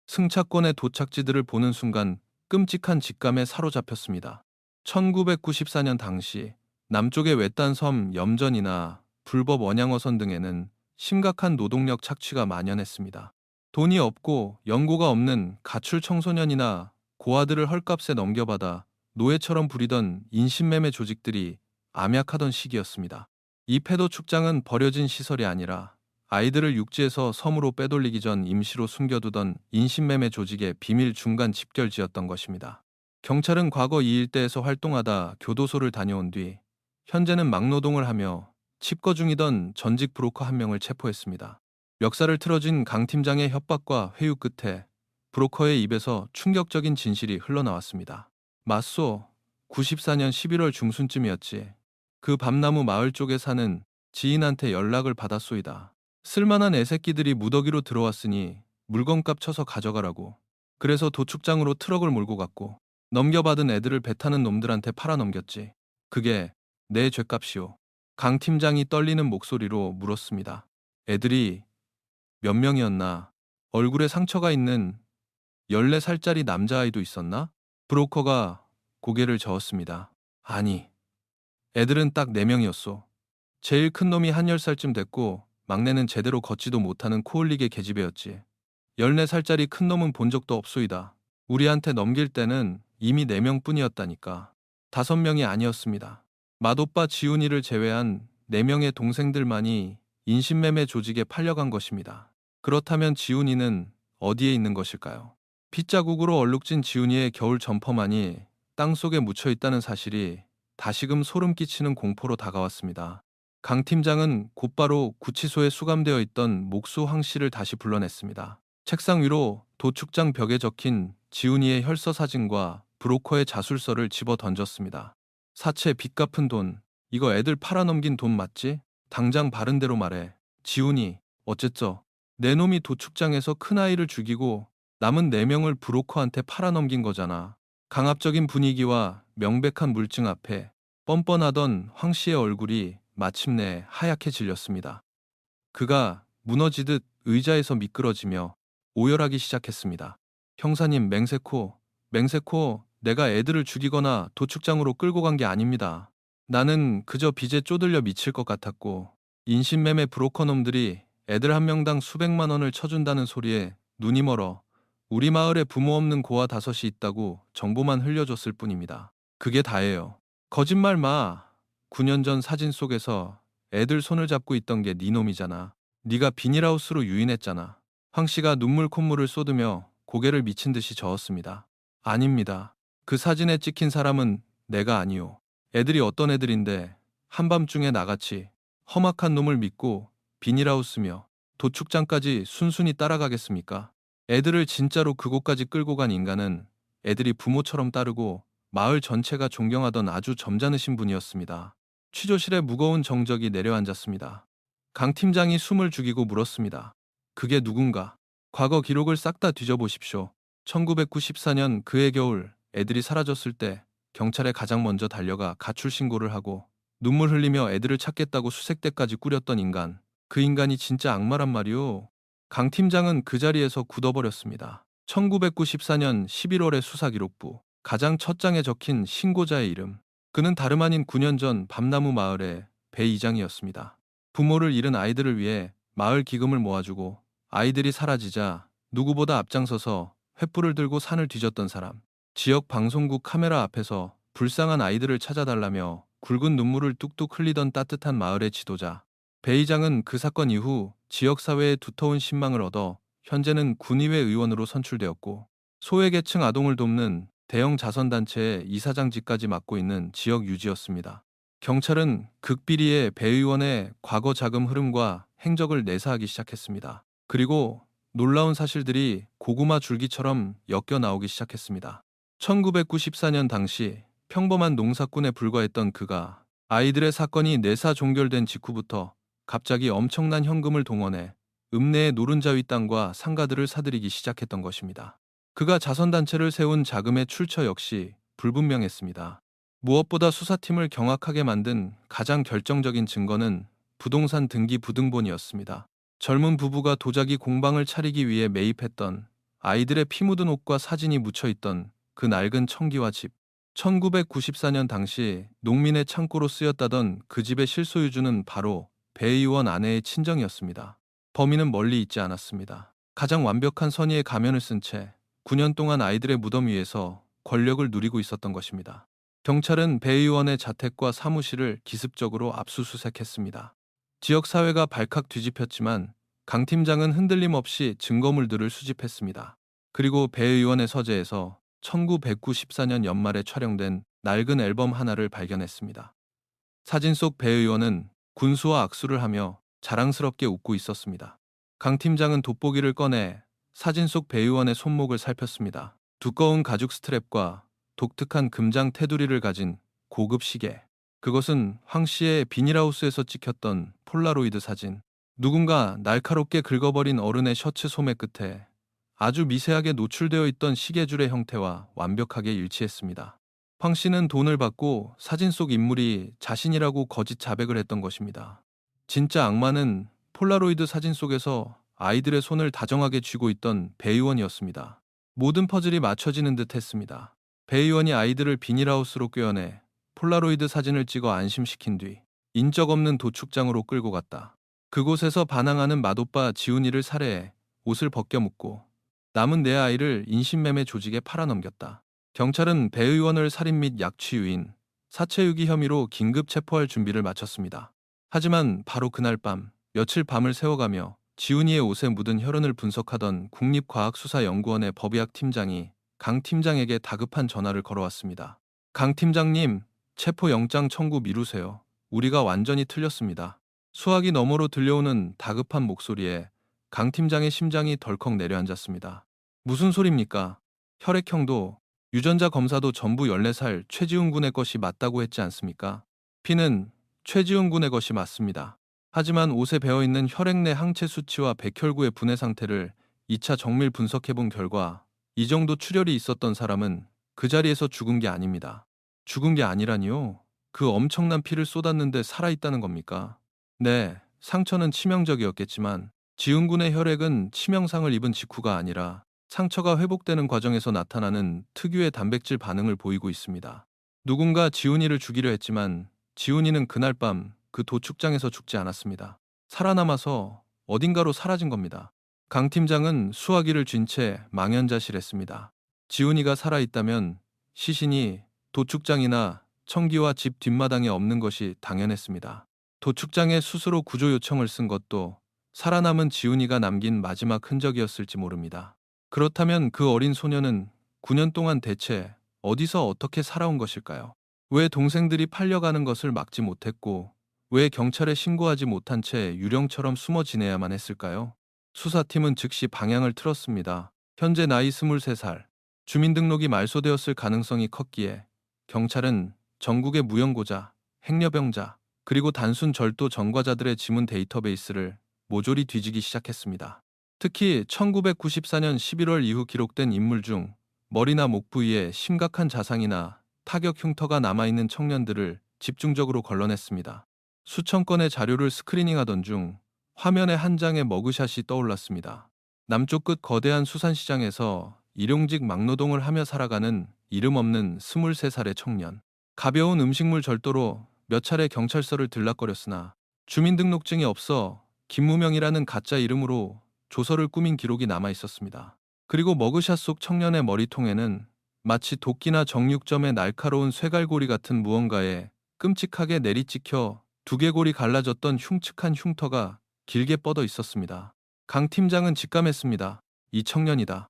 승차권의 도착지들을 보는 순간 끔찍한 직감에 사로잡혔습니다. 1994년 당시 남쪽의 외딴 섬 염전이나 불법 원양어선 등에는 심각한 노동력 착취가 만연했습니다. 돈이 없고 연고가 없는 가출 청소년이나 고아들을 헐값에 넘겨받아 노예처럼 부리던 인신매매 조직들이 암약하던 시기였습니다. 이 패도 축장은 버려진 시설이 아니라 아이들을 육지에서 섬으로 빼돌리기 전 임시로 숨겨두던 인신매매 조직의 비밀 중간 집결지였던 것입니다. 경찰은 과거 이 일대에서 활동하다 교도소를 다녀온 뒤 현재는 막노동을 하며 칩거 중이던 전직 브로커 한 명을 체포했습니다. 멱살을 틀어진 강 팀장의 협박과 회유 끝에 브로커의 입에서 충격적인 진실이 흘러나왔습니다. 맞소, 94년 11월 중순쯤이었지. 그 밤나무 마을 쪽에 사는 지인한테 연락을 받았소이다. 쓸만한 애새끼들이 무더기로 들어왔으니 물건값 쳐서 가져가라고. 그래서 도축장으로 트럭을 몰고 갔고 넘겨받은 애들을 배 타는 놈들한테 팔아넘겼지. 그게 내 죗값이오. 강 팀장이 떨리는 목소리로 물었습니다. 애들이 몇 명이었나? 얼굴에 상처가 있는 14살짜리 남자아이도 있었나? 브로커가 고개를 저었습니다. 아니, 애들은 딱 4명이었소. 제일 큰 놈이 한 10살쯤 됐고 막내는 제대로 걷지도 못하는 코올리게 계집애였지. 14살짜리 큰 놈은 본 적도 없소이다. 우리한테 넘길 때는 이미 4명뿐이었다니까. 5명이 아니었습니다. 맏오빠 지훈이를 제외한 4명의 동생들만이 인신매매 조직에 팔려간 것입니다. 그렇다면 지훈이는 어디에 있는 것일까요? 핏자국으로 얼룩진 지훈이의 겨울 점퍼만이 땅속에 묻혀 있다는 사실이 다시금 소름 끼치는 공포로 다가왔습니다. 강 팀장은 곧바로 구치소에 수감되어 있던 목수 황 씨를 다시 불러냈습니다. 책상 위로 도축장 벽에 적힌 지훈이의 혈서 사진과 브로커의 자술서를 집어 던졌습니다. 사채 빚 갚은 돈, 이거 애들 팔아넘긴 돈 맞지? 당장 바른 대로 말해. 지훈이, 어쨌죠? 내 놈이 도축장에서 큰아이를 죽이고 남은 4명을 브로커한테 팔아넘긴 거잖아. 강압적인 분위기와 명백한 물증 앞에 뻔뻔하던 황 씨의 얼굴이 마침내 하얗게 질렸습니다. 그가 무너지듯 의자에서 미끄러지며 오열하기 시작했습니다. 형사님, 맹세코, 내가 애들을 죽이거나 도축장으로 끌고 간 게 아닙니다. 나는 그저 빚에 쪼들려 미칠 것 같았고 인신매매 브로커놈들이 애들 한 명당 수백만 원을 쳐준다는 소리에 눈이 멀어 우리 마을에 부모 없는 고아 5이 있다고 정보만 흘려줬을 뿐입니다. 그게 다예요. 거짓말 마. 9년 전 사진 속에서 애들 손을 잡고 있던 게 네 놈이잖아. 네가 비닐하우스로 유인했잖아. 황 씨가 눈물 콧물을 쏟으며 고개를 미친 듯이 저었습니다. 아닙니다. 그 사진에 찍힌 사람은 내가 아니오. 애들이 어떤 애들인데 한밤중에 나같이 험악한 놈을 믿고 비닐하우스며 도축장까지 순순히 따라가겠습니까? 애들을 진짜로 그곳까지 끌고 간 인간은 애들이 부모처럼 따르고 마을 전체가 존경하던 아주 점잖으신 분이었습니다. 취조실에 무거운 정적이 내려앉았습니다. 강 팀장이 숨을 죽이고 물었습니다. 그게 누군가? 과거 기록을 싹 다 뒤져보십시오. 1994년 그해 겨울 애들이 사라졌을 때 경찰에 가장 먼저 달려가 가출 신고를 하고 눈물 흘리며 애들을 찾겠다고 수색대까지 꾸렸던 인간. 그 인간이 진짜 악마란 말이오. 강 팀장은 그 자리에서 굳어버렸습니다. 1994년 11월의 수사기록부. 가장 첫 장에 적힌 신고자의 이름. 그는 다름 아닌 9년 전 밤나무 마을의 배 이장이었습니다. 부모를 잃은 아이들을 위해 마을 기금을 모아주고 아이들이 사라지자 누구보다 앞장서서 횃불을 들고 산을 뒤졌던 사람. 지역 방송국 카메라 앞에서 불쌍한 아이들을 찾아달라며 굵은 눈물을 뚝뚝 흘리던 따뜻한 마을의 지도자. 배 이장은 그 사건 이후 지역사회에 두터운 신망을 얻어 현재는 군의회 의원으로 선출되었고 소외계층 아동을 돕는 대형 자선단체의 이사장직까지 맡고 있는 지역 유지였습니다. 경찰은 극비리의 배 의원의 과거 자금 흐름과 행적을 내사하기 시작했습니다. 그리고 놀라운 사실들이 고구마 줄기처럼 엮여 나오기 시작했습니다. 1994년 당시 평범한 농사꾼에 불과했던 그가 아이들의 사건이 내사 종결된 직후부터 갑자기 엄청난 현금을 동원해 읍내의 노른자위 땅과 상가들을 사들이기 시작했던 것입니다. 그가 자선단체를 세운 자금의 출처 역시 불분명했습니다. 무엇보다 수사팀을 경악하게 만든 가장 결정적인 증거는 부동산 등기 부등본이었습니다. 젊은 부부가 도자기 공방을 차리기 위해 매입했던 아이들의 피 묻은 옷과 사진이 묻혀 있던 그 낡은 청기와 집. 1994년 당시 농민의 창고로 쓰였다던 그 집의 실소유주는 바로 배 의원 아내의 친정이었습니다. 범인은 멀리 있지 않았습니다. 가장 완벽한 선의의 가면을 쓴 채 9년 동안 아이들의 무덤 위에서 권력을 누리고 있었던 것입니다. 경찰은 배 의원의 자택과 사무실을 기습적으로 압수수색했습니다. 지역사회가 발칵 뒤집혔지만 강 팀장은 흔들림 없이 증거물들을 수집했습니다. 그리고 배 의원의 서재에서 1994년 연말에 촬영된 낡은 앨범 하나를 발견했습니다. 사진 속 배 의원은 군수와 악수를 하며 자랑스럽게 웃고 있었습니다. 강 팀장은 돋보기를 꺼내 사진 속 배 의원의 손목을 살폈습니다. 두꺼운 가죽 스트랩과 독특한 금장 테두리를 가진 고급 시계. 그것은 황 씨의 비닐하우스에서 찍혔던 폴라로이드 사진. 누군가 날카롭게 긁어버린 어른의 셔츠 소매 끝에 아주 미세하게 노출되어 있던 시계줄의 형태와 완벽하게 일치했습니다. 황 씨는 돈을 받고 사진 속 인물이 자신이라고 거짓 자백을 했던 것입니다. 진짜 악마는 폴라로이드 사진 속에서 아이들의 손을 다정하게 쥐고 있던 배 의원이었습니다. 모든 퍼즐이 맞춰지는 듯 했습니다. 배 의원이 아이들을 비닐하우스로 꿰어내 폴라로이드 사진을 찍어 안심시킨 뒤 인적 없는 도축장으로 끌고 갔다. 그곳에서 반항하는 맏오빠 지훈이를 살해해 옷을 벗겨 묻고 남은 네 아이를 인신매매 조직에 팔아넘겼다. 경찰은 배 의원을 살인 및 약취유인, 사체유기 혐의로 긴급 체포할 준비를 마쳤습니다. 하지만 바로 그날 밤, 며칠 밤을 새워가며 지훈이의 옷에 묻은 혈흔을 분석하던 국립과학수사연구원의 법의학 팀장이 강 팀장에게 다급한 전화를 걸어왔습니다. 강 팀장님, 체포영장 청구 미루세요. 우리가 완전히 틀렸습니다. 수화기 너머로 들려오는 다급한 목소리에 강 팀장의 심장이 덜컥 내려앉았습니다. 무슨 소립니까? 혈액형도 유전자 검사도 전부 14살 최지훈 군의 것이 맞다고 했지 않습니까? 피는 최지훈 군의 것이 맞습니다. 하지만 옷에 배어있는 혈액 내 항체 수치와 백혈구의 분해 상태를 2차 정밀 분석해본 결과 이 정도 출혈이 있었던 사람은 그 자리에서 죽은 게 아닙니다. 죽은 게 아니라니요? 그 엄청난 피를 쏟았는데 살아있다는 겁니까? 네, 상처는 치명적이었겠지만 지훈군의 혈액은 치명상을 입은 직후가 아니라 상처가 회복되는 과정에서 나타나는 특유의 단백질 반응을 보이고 있습니다. 누군가 지훈이를 죽이려 했지만 지훈이는 그날 밤 그 도축장에서 죽지 않았습니다. 살아남아서 어딘가로 사라진 겁니다. 강 팀장은 수화기를 쥔 채 망연자실했습니다. 지훈이가 살아있다면 시신이 도축장이나 청기와 집 뒷마당에 없는 것이 당연했습니다. 도축장에 스스로 구조 요청을 쓴 것도 살아남은 지훈이가 남긴 마지막 흔적이었을지 모릅니다. 그렇다면 그 어린 소녀는 9년 동안 대체 어디서 어떻게 살아온 것일까요? 왜 동생들이 팔려가는 것을 막지 못했고 왜 경찰에 신고하지 못한 채 유령처럼 숨어 지내야만 했을까요? 수사팀은 즉시 방향을 틀었습니다. 현재 나이 23살, 주민등록이 말소되었을 가능성이 컸기에 경찰은 전국의 무연고자, 행여병자, 그리고 단순 절도 전과자들의 지문 데이터베이스를 모조리 뒤지기 시작했습니다. 특히 1994년 11월 이후 기록된 인물 중 머리나 목 부위에 심각한 자상이나 타격 흉터가 남아있는 청년들을 집중적으로 걸러냈습니다. 수천 건의 자료를 스크리닝하던 중 화면에 한 장의 머그샷이 떠올랐습니다. 남쪽 끝 거대한 수산시장에서 일용직 막노동을 하며 살아가는 이름 없는 23살의 청년. 가벼운 음식물 절도로 몇 차례 경찰서를 들락거렸으나 주민등록증이 없어 김무명이라는 가짜 이름으로 조서를 꾸민 기록이 남아 있었습니다. 그리고 머그샷 속 청년의 머리통에는 마치 도끼나 정육점의 날카로운 쇠갈고리 같은 무언가에 끔찍하게 내리찍혀 두개골이 갈라졌던 흉측한 흉터가 길게 뻗어 있었습니다. 강 팀장은 직감했습니다. 이 청년이다.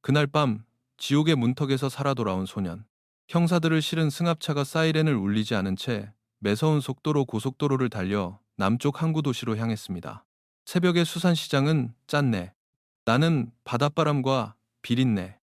그날 밤 지옥의 문턱에서 살아 돌아온 소년. 형사들을 실은 승합차가 사이렌을 울리지 않은 채 매서운 속도로 고속도로를 달려 남쪽 항구 도시로 향했습니다. 새벽의 수산시장은 짠내, 나는 바닷바람과 비린내,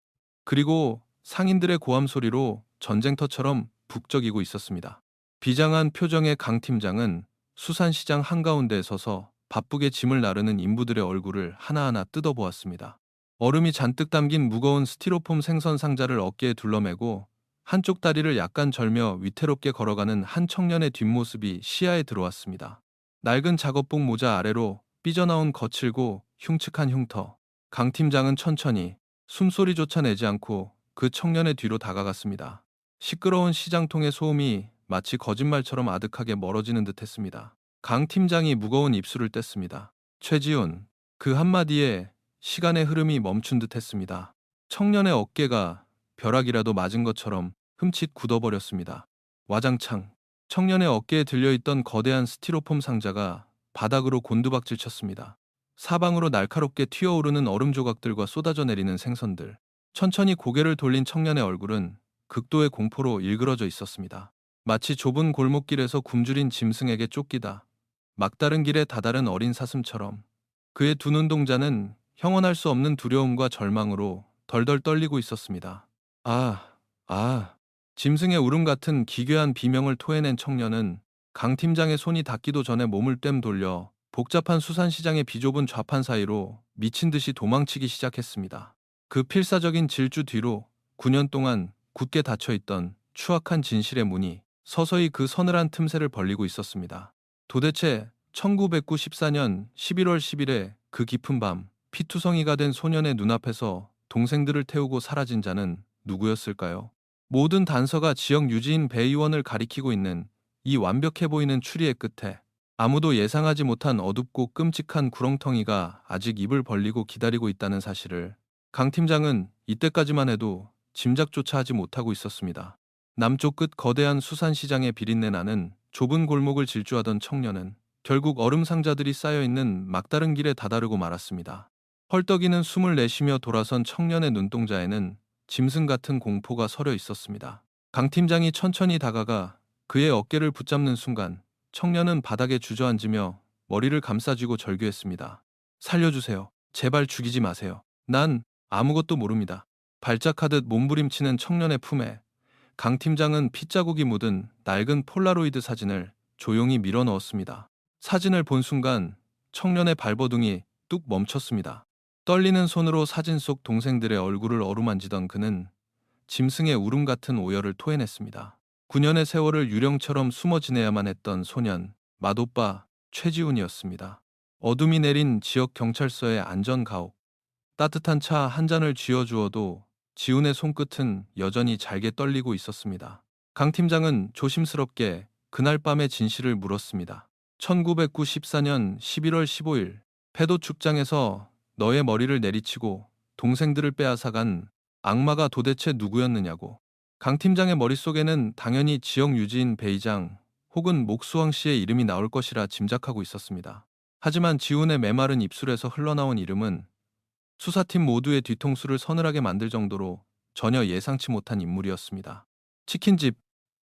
그리고 상인들의 고함 소리로 전쟁터처럼 북적이고 있었습니다. 비장한 표정의 강 팀장은 수산시장 한가운데에 서서 바쁘게 짐을 나르는 인부들의 얼굴을 하나하나 뜯어보았습니다. 얼음이 잔뜩 담긴 무거운 스티로폼 생선 상자를 어깨에 둘러매고 한쪽 다리를 약간 절며 위태롭게 걸어가는 한 청년의 뒷모습이 시야에 들어왔습니다. 낡은 작업복 모자 아래로 삐져나온 거칠고 흉측한 흉터. 강 팀장은 천천히 숨소리조차 내지 않고 그 청년의 뒤로 다가갔습니다. 시끄러운 시장통의 소음이 마치 거짓말처럼 아득하게 멀어지는 듯 했습니다. 강 팀장이 무거운 입술을 뗐습니다. 최지훈, 그 한마디에 시간의 흐름이 멈춘 듯 했습니다. 청년의 어깨가 벼락이라도 맞은 것처럼 흠칫 굳어버렸습니다. 와장창, 청년의 어깨에 들려있던 거대한 스티로폼 상자가 바닥으로 곤두박질 쳤습니다. 사방으로 날카롭게 튀어오르는 얼음 조각들과 쏟아져 내리는 생선들. 천천히 고개를 돌린 청년의 얼굴은 극도의 공포로 일그러져 있었습니다. 마치 좁은 골목길에서 굶주린 짐승에게 쫓기다 막다른 길에 다다른 어린 사슴처럼 그의 두 눈동자는 형언할 수 없는 두려움과 절망으로 덜덜 떨리고 있었습니다. 아, 아. 짐승의 울음 같은 기괴한 비명을 토해낸 청년은 강 팀장의 손이 닿기도 전에 몸을 뜀 돌려 복잡한 수산시장의 비좁은 좌판 사이로 미친 듯이 도망치기 시작했습니다. 그 필사적인 질주 뒤로 9년 동안 굳게 닫혀있던 추악한 진실의 문이 서서히 그 서늘한 틈새를 벌리고 있었습니다. 도대체 1994년 11월 10일에 그 깊은 밤 피투성이가 된 소년의 눈앞에서 동생들을 태우고 사라진 자는 누구였을까요? 모든 단서가 지역 유지인 배 의원을 가리키고 있는 이 완벽해 보이는 추리의 끝에 아무도 예상하지 못한 어둡고 끔찍한 구렁텅이가 아직 입을 벌리고 기다리고 있다는 사실을 강 팀장은 이때까지만 해도 짐작조차 하지 못하고 있었습니다. 남쪽 끝 거대한 수산시장의 비린내 나는 좁은 골목을 질주하던 청년은 결국 얼음 상자들이 쌓여있는 막다른 길에 다다르고 말았습니다. 헐떡이는 숨을 내쉬며 돌아선 청년의 눈동자에는 짐승 같은 공포가 서려 있었습니다. 강 팀장이 천천히 다가가 그의 어깨를 붙잡는 순간 청년은 바닥에 주저앉으며 머리를 감싸쥐고 절규했습니다. 살려주세요. 제발 죽이지 마세요. 난 아무것도 모릅니다. 발작하듯 몸부림치는 청년의 품에 강 팀장은 핏자국이 묻은 낡은 폴라로이드 사진을 조용히 밀어 넣었습니다. 사진을 본 순간 청년의 발버둥이 뚝 멈췄습니다. 떨리는 손으로 사진 속 동생들의 얼굴을 어루만지던 그는 짐승의 울음 같은 오열을 토해냈습니다. 9년의 세월을 유령처럼 숨어 지내야만 했던 소년, 맏오빠 최지훈이었습니다. 어둠이 내린 지역 경찰서의 안전가옥. 따뜻한 차 한 잔을 쥐어주어도 지훈의 손끝은 여전히 잘게 떨리고 있었습니다. 강 팀장은 조심스럽게 그날 밤의 진실을 물었습니다. 1994년 11월 15일 패도 축장에서 너의 머리를 내리치고 동생들을 빼앗아간 악마가 도대체 누구였느냐고. 강 팀장의 머릿속에는 당연히 지역 유지인 베이장 혹은 목수왕 씨의 이름이 나올 것이라 짐작하고 있었습니다. 하지만 지훈의 메마른 입술에서 흘러나온 이름은 수사팀 모두의 뒤통수를 서늘하게 만들 정도로 전혀 예상치 못한 인물이었습니다. 치킨집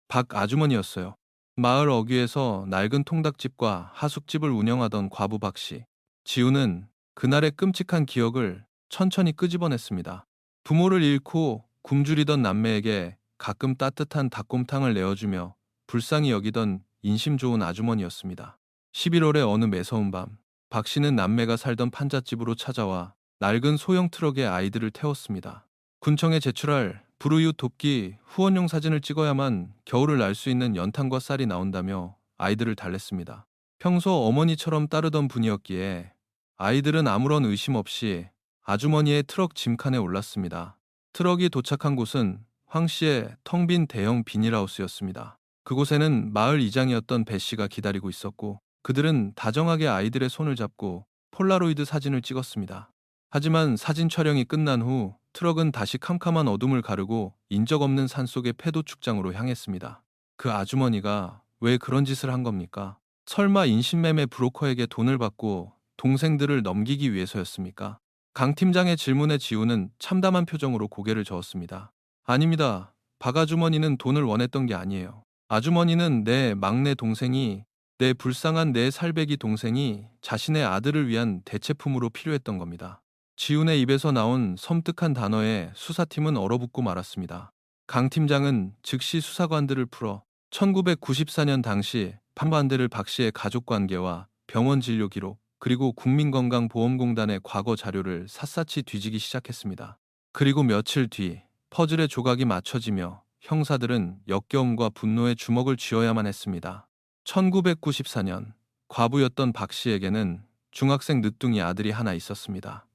박 아주머니였어요. 마을 어귀에서 낡은 통닭집과 하숙집을 운영하던 과부 박 씨. 지훈은 그날의 끔찍한 기억을 천천히 끄집어냈습니다. 부모를 잃고 굶주리던 남매에게 가끔 따뜻한 닭곰탕을 내어주며 불쌍히 여기던 인심 좋은 아주머니였습니다. 11월의 어느 매서운 밤, 박 씨는 남매가 살던 판잣집으로 찾아와 낡은 소형 트럭에 아이들을 태웠습니다. 군청에 제출할 불우이웃 돕기 후원용 사진을 찍어야만 겨울을 날 수 있는 연탄과 쌀이 나온다며 아이들을 달랬습니다. 평소 어머니처럼 따르던 분이었기에 아이들은 아무런 의심 없이 아주머니의 트럭 짐칸에 올랐습니다. 트럭이 도착한 곳은 황 씨의 텅 빈 대형 비닐하우스였습니다. 그곳에는 마을 이장이었던 배 씨가 기다리고 있었고 그들은 다정하게 아이들의 손을 잡고 폴라로이드 사진을 찍었습니다. 하지만 사진 촬영이 끝난 후 트럭은 다시 캄캄한 어둠을 가르고 인적 없는 산속의 폐도 축장으로 향했습니다. 그 아주머니가 왜 그런 짓을 한 겁니까? 설마 인신매매 브로커에게 돈을 받고 동생들을 넘기기 위해서였습니까? 강 팀장의 질문에 지우는 참담한 표정으로 고개를 저었습니다. 아닙니다. 박 아주머니는 돈을 원했던 게 아니에요. 아주머니는 내 막내 동생이, 내 불쌍한 내 살배기 동생이 자신의 아들을 위한 대체품으로 필요했던 겁니다. 지훈의 입에서 나온 섬뜩한 단어에 수사팀은 얼어붙고 말았습니다. 강 팀장은 즉시 수사관들을 풀어 1994년 당시 판반대를 박 씨의 가족관계와 병원 진료 기록 그리고 국민건강보험공단의 과거 자료를 샅샅이 뒤지기 시작했습니다. 그리고 며칠 뒤 퍼즐의 조각이 맞춰지며 형사들은 역겨움과 분노의 주먹을 쥐어야만 했습니다. 1994년 과부였던 박 씨에게는 중학생 늦둥이 아들이 하나 있었습니다.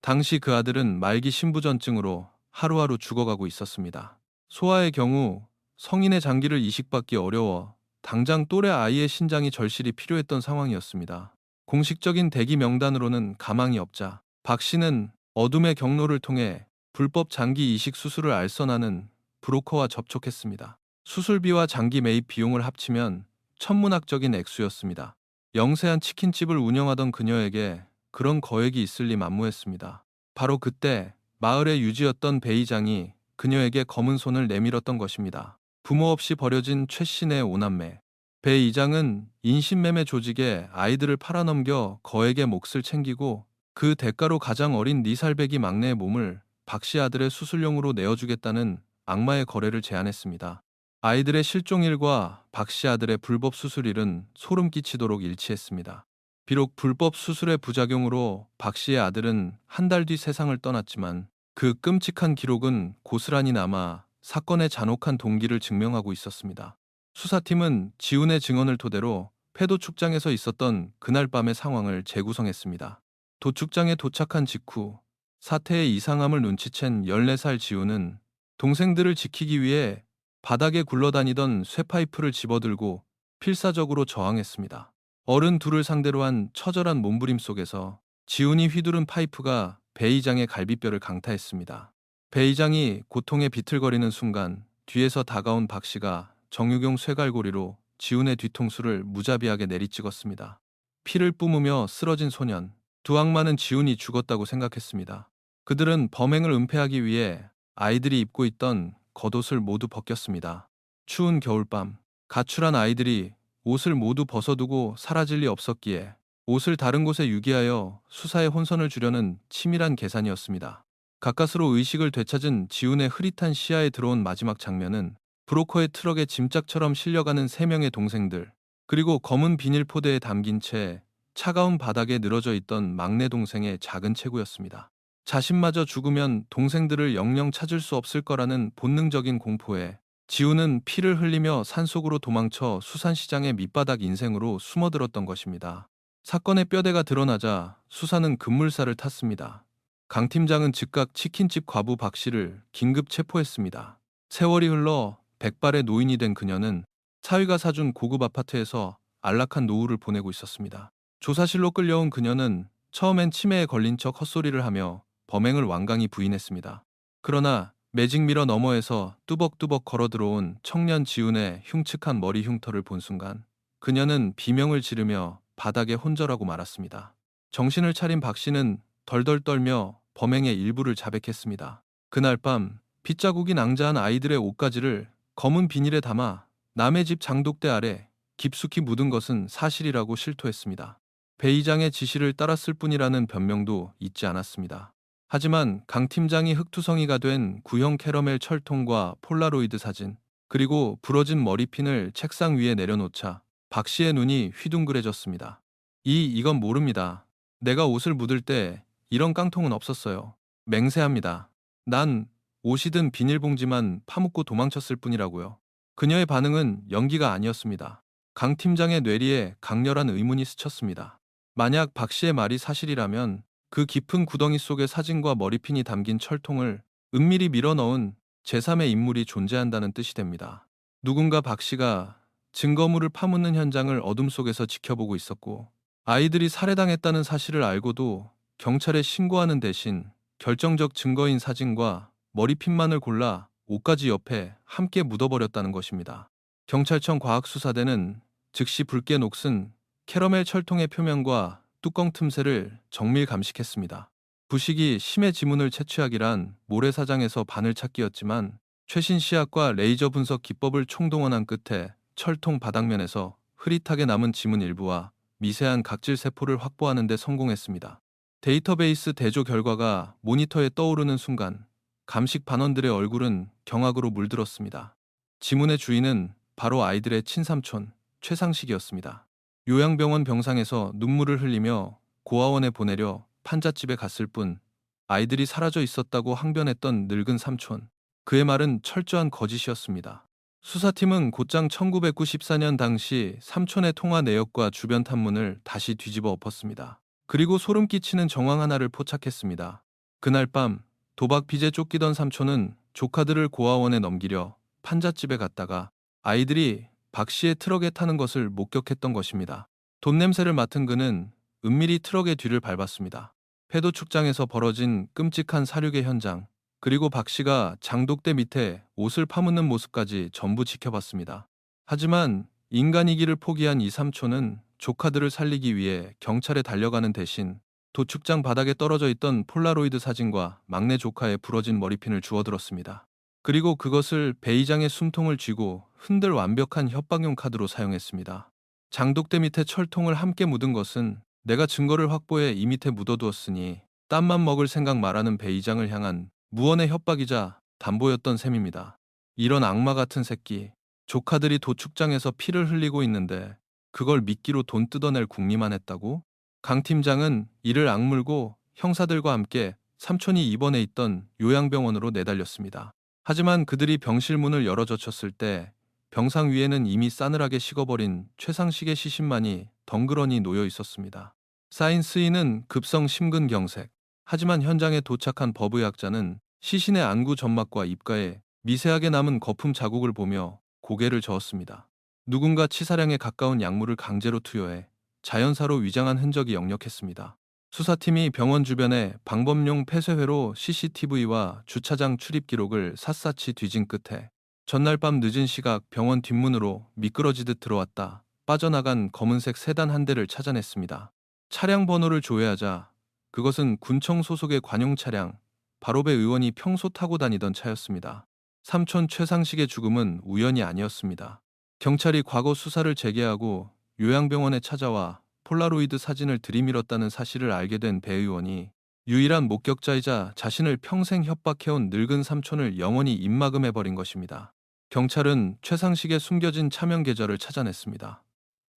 당시 그 아들은 말기 신부전증으로 하루하루 죽어가고 있었습니다. 소아의 경우 성인의 장기를 이식받기 어려워 당장 또래 아이의 신장이 절실히 필요했던 상황이었습니다. 공식적인 대기 명단으로는 가망이 없자 박 씨는 어둠의 경로를 통해 불법 장기 이식 수술을 알선하는 브로커와 접촉했습니다. 수술비와 장기 매입 비용을 합치면 천문학적인 액수였습니다. 영세한 치킨집을 운영하던 그녀에게 그런 거액이 있을 리 만무했습니다. 바로 그때 마을의 유지였던 배 이장이 그녀에게 검은 손을 내밀었던 것입니다. 부모 없이 버려진 최씨의 오남매. 배 이장은 인신매매 조직에 아이들을 팔아넘겨 거액의 몫을 챙기고 그 대가로 가장 어린 4살배기 막내의 몸을 박씨 아들의 수술용으로 내어주겠다는 악마의 거래를 제안했습니다. 아이들의 실종일과 박씨 아들의 불법 수술일은 소름 끼치도록 일치했습니다. 비록 불법 수술의 부작용으로 박씨의 아들은 한 달 뒤 세상을 떠났지만 그 끔찍한 기록은 고스란히 남아 사건의 잔혹한 동기를 증명하고 있었습니다. 수사팀은 지훈의 증언을 토대로 폐도 축장에서 있었던 그날 밤의 상황을 재구성했습니다. 도축장에 도착한 직후 사태의 이상함을 눈치챈 14살 지훈은 동생들을 지키기 위해 바닥에 굴러다니던 쇠파이프를 집어들고 필사적으로 저항했습니다. 어른 둘을 상대로 한 처절한 몸부림 속에서 지훈이 휘두른 파이프가 배 이장의 갈비뼈를 강타했습니다. 배 이장이 고통에 비틀거리는 순간 뒤에서 다가온 박 씨가 정유경 쇠갈고리로 지훈의 뒤통수를 무자비하게 내리찍었습니다. 피를 뿜으며 쓰러진 소년. 두 악마는 지훈이 죽었다고 생각했습니다. 그들은 범행을 은폐하기 위해 아이들이 입고 있던 겉옷을 모두 벗겼습니다. 추운 겨울밤, 가출한 아이들이 옷을 모두 벗어두고 사라질 리 없었기에 옷을 다른 곳에 유기하여 수사에 혼선을 주려는 치밀한 계산이었습니다. 가까스로 의식을 되찾은 지훈의 흐릿한 시야에 들어온 마지막 장면은 브로커의 트럭에 짐짝처럼 실려가는 3명의 동생들, 그리고 검은 비닐 포대에 담긴 채 차가운 바닥에 늘어져 있던 막내 동생의 작은 체구였습니다. 자신마저 죽으면 동생들을 영영 찾을 수 없을 거라는 본능적인 공포에 지훈은 피를 흘리며 산속으로 도망쳐 수산시장의 밑바닥 인생으로 숨어들었던 것입니다. 사건의 뼈대가 드러나자 수사는 급물살을 탔습니다. 강 팀장은 즉각 치킨집 과부 박 씨를 긴급 체포했습니다. 세월이 흘러 백발의 노인이 된 그녀는 사위가 사준 고급 아파트에서 안락한 노후를 보내고 있었습니다. 조사실로 끌려온 그녀는 처음엔 치매에 걸린 척 헛소리를 하며 범행을 완강히 부인했습니다. 그러나 매직미러 너머에서 뚜벅뚜벅 걸어 들어온 청년 지훈의 흉측한 머리 흉터를 본 순간 그녀는 비명을 지르며 바닥에 혼절하고 말았습니다. 정신을 차린 박 씨는 덜덜 떨며 범행의 일부를 자백했습니다. 그날 밤 빗자국이 낭자한 아이들의 옷가지를 검은 비닐에 담아 남의 집 장독대 아래 깊숙이 묻은 것은 사실이라고 실토했습니다. 배 이장의 지시를 따랐을 뿐이라는 변명도 잊지 않았습니다. 하지만 강 팀장이 흙투성이가 된 구형 캐러멜 철통과 폴라로이드 사진, 그리고 부러진 머리핀을 책상 위에 내려놓자 박 씨의 눈이 휘둥그레졌습니다. 이건 모릅니다. 내가 옷을 묻을 때 이런 깡통은 없었어요. 맹세합니다. 난 옷이든 비닐봉지만 파묻고 도망쳤을 뿐이라고요. 그녀의 반응은 연기가 아니었습니다. 강 팀장의 뇌리에 강렬한 의문이 스쳤습니다. 만약 박 씨의 말이 사실이라면 그 깊은 구덩이 속에 사진과 머리핀이 담긴 철통을 은밀히 밀어넣은 제3의 인물이 존재한다는 뜻이 됩니다. 누군가 박 씨가 증거물을 파묻는 현장을 어둠 속에서 지켜보고 있었고 아이들이 살해당했다는 사실을 알고도 경찰에 신고하는 대신 결정적 증거인 사진과 머리핀만을 골라 옷가지 옆에 함께 묻어버렸다는 것입니다. 경찰청 과학수사대는 즉시 붉게 녹슨 캐러멜 철통의 표면과 뚜껑 틈새를 정밀 감식했습니다. 부식이 심해 지문을 채취하기란 모래사장에서 바늘 찾기였지만 최신 시약과 레이저 분석 기법을 총동원한 끝에 철통 바닥면에서 흐릿하게 남은 지문 일부와 미세한 각질 세포를 확보하는 데 성공했습니다. 데이터베이스 대조 결과가 모니터에 떠오르는 순간 감식 반원들의 얼굴은 경악으로 물들었습니다. 지문의 주인은 바로 아이들의 친삼촌 최상식이었습니다. 요양병원 병상에서 눈물을 흘리며 고아원에 보내려 판잣집에 갔을 뿐 아이들이 사라져 있었다고 항변했던 늙은 삼촌. 그의 말은 철저한 거짓이었습니다. 수사팀은 곧장 1994년 당시 삼촌의 통화 내역과 주변 탐문을 다시 뒤집어 엎었습니다. 그리고 소름 끼치는 정황 하나를 포착했습니다. 그날 밤 도박 빚에 쫓기던 삼촌은 조카들을 고아원에 넘기려 판잣집에 갔다가 아이들이 박 씨의 트럭에 타는 것을 목격했던 것입니다. 돈 냄새를 맡은 그는 은밀히 트럭의 뒤를 밟았습니다. 폐도 축장에서 벌어진 끔찍한 사륙의 현장, 그리고 박 씨가 장독대 밑에 옷을 파묻는 모습까지 전부 지켜봤습니다. 하지만 인간이기를 포기한 이 삼촌은 조카들을 살리기 위해 경찰에 달려가는 대신 도축장 바닥에 떨어져 있던 폴라로이드 사진과 막내 조카의 부러진 머리핀을 주워들었습니다. 그리고 그것을 베이장의 숨통을 쥐고 흔들 완벽한 협박용 카드로 사용했습니다. 장독대 밑에 철통을 함께 묻은 것은 내가 증거를 확보해 이 밑에 묻어두었으니 땀만 먹을 생각 말하는 베이장을 향한 무언의 협박이자 담보였던 셈입니다. 이런 악마 같은 새끼, 조카들이 도축장에서 피를 흘리고 있는데 그걸 미끼로 돈 뜯어낼 궁리만 했다고? 강 팀장은 이를 악물고 형사들과 함께 삼촌이 입원해 있던 요양병원으로 내달렸습니다. 하지만 그들이 병실 문을 열어젖혔을 때 병상 위에는 이미 싸늘하게 식어버린 최상식의 시신만이 덩그러니 놓여 있었습니다. 쌓인 스인은 급성 심근경색. 하지만 현장에 도착한 법의학자는 시신의 안구 점막과 입가에 미세하게 남은 거품 자국을 보며 고개를 저었습니다. 누군가 치사량에 가까운 약물을 강제로 투여해 자연사로 위장한 흔적이 역력했습니다. 수사팀이 병원 주변에 방범용 폐쇄회로 CCTV와 주차장 출입 기록을 샅샅이 뒤진 끝에 전날 밤 늦은 시각 병원 뒷문으로 미끄러지듯 들어왔다 빠져나간 검은색 세단 한 대를 찾아냈습니다. 차량 번호를 조회하자 그것은 군청 소속의 관용 차량, 바로배 의원이 평소 타고 다니던 차였습니다. 삼촌 최상식의 죽음은 우연이 아니었습니다. 경찰이 과거 수사를 재개하고 요양병원에 찾아와 폴라로이드 사진을 들이밀었다는 사실을 알게 된 배 의원이 유일한 목격자이자 자신을 평생 협박해온 늙은 삼촌을 영원히 입막음해버린 것입니다. 경찰은 최상식의 숨겨진 차명 계좌를 찾아냈습니다.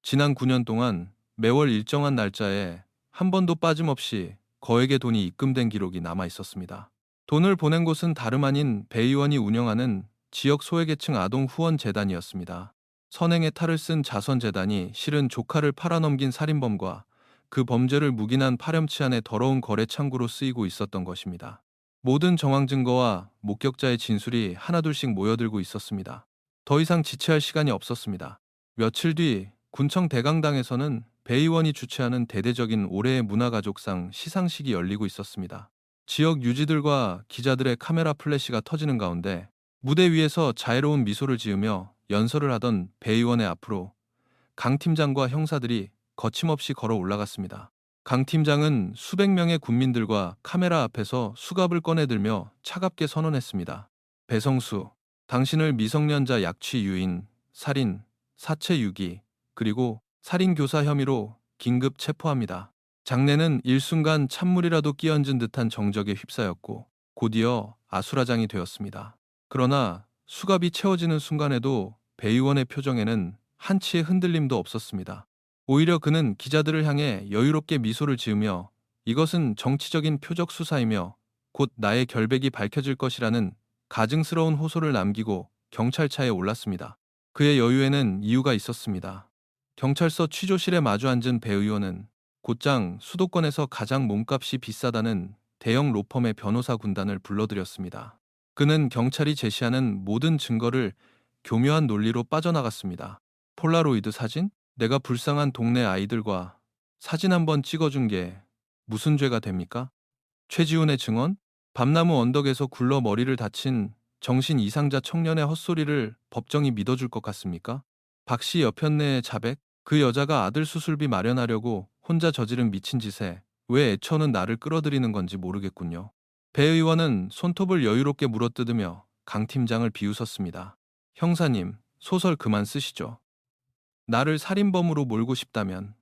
지난 9년 동안 매월 일정한 날짜에 한 번도 빠짐없이 거액의 돈이 입금된 기록이 남아 있었습니다. 돈을 보낸 곳은 다름 아닌 배 의원이 운영하는 지역 소외계층 아동 후원 재단이었습니다. 선행의 탈을 쓴 자선재단이 실은 조카를 팔아넘긴 살인범과 그 범죄를 묵인한 파렴치한의 더러운 거래 창구로 쓰이고 있었던 것입니다. 모든 정황 증거와 목격자의 진술이 하나둘씩 모여들고 있었습니다. 더 이상 지체할 시간이 없었습니다. 며칠 뒤 군청 대강당에서는 배 의원이 주최하는 대대적인 올해의 문화가족상 시상식이 열리고 있었습니다. 지역 유지들과 기자들의 카메라 플래시가 터지는 가운데 무대 위에서 자애로운 미소를 지으며 연설을 하던 배 의원의 앞으로 강 팀장과 형사들이 거침없이 걸어 올라갔습니다. 강 팀장은 수백 명의 군민들과 카메라 앞에서 수갑을 꺼내들며 차갑게 선언했습니다. 배성수, 당신을 미성년자 약취 유인, 살인, 사체 유기, 그리고 살인 교사 혐의로 긴급 체포합니다. 장내는 일순간 찬물이라도 끼얹은 듯한 정적에 휩싸였고 곧이어 아수라장이 되었습니다. 그러나 수갑이 채워지는 순간에도 배 의원의 표정에는 한치의 흔들림도 없었습니다. 오히려 그는 기자들을 향해 여유롭게 미소를 지으며 이것은 정치적인 표적 수사이며 곧 나의 결백이 밝혀질 것이라는 가증스러운 호소를 남기고 경찰차에 올랐습니다. 그의 여유에는 이유가 있었습니다. 경찰서 취조실에 마주 앉은 배 의원은 곧장 수도권에서 가장 몸값이 비싸다는 대형 로펌의 변호사 군단을 불러들였습니다. 그는 경찰이 제시하는 모든 증거를 교묘한 논리로 빠져나갔습니다. 폴라로이드 사진? 내가 불쌍한 동네 아이들과 사진 한번 찍어준 게 무슨 죄가 됩니까? 최지훈의 증언? 밤나무 언덕에서 굴러 머리를 다친 정신 이상자 청년의 헛소리를 법정이 믿어줄 것 같습니까? 박씨 여편네의 자백? 그 여자가 아들 수술비 마련하려고 혼자 저지른 미친 짓에 왜 애처는 나를 끌어들이는 건지 모르겠군요. 배 의원은 손톱을 여유롭게 물어뜯으며 강 팀장을 비웃었습니다. 형사님, 소설 그만 쓰시죠. 나를 살인범으로 몰고 싶다면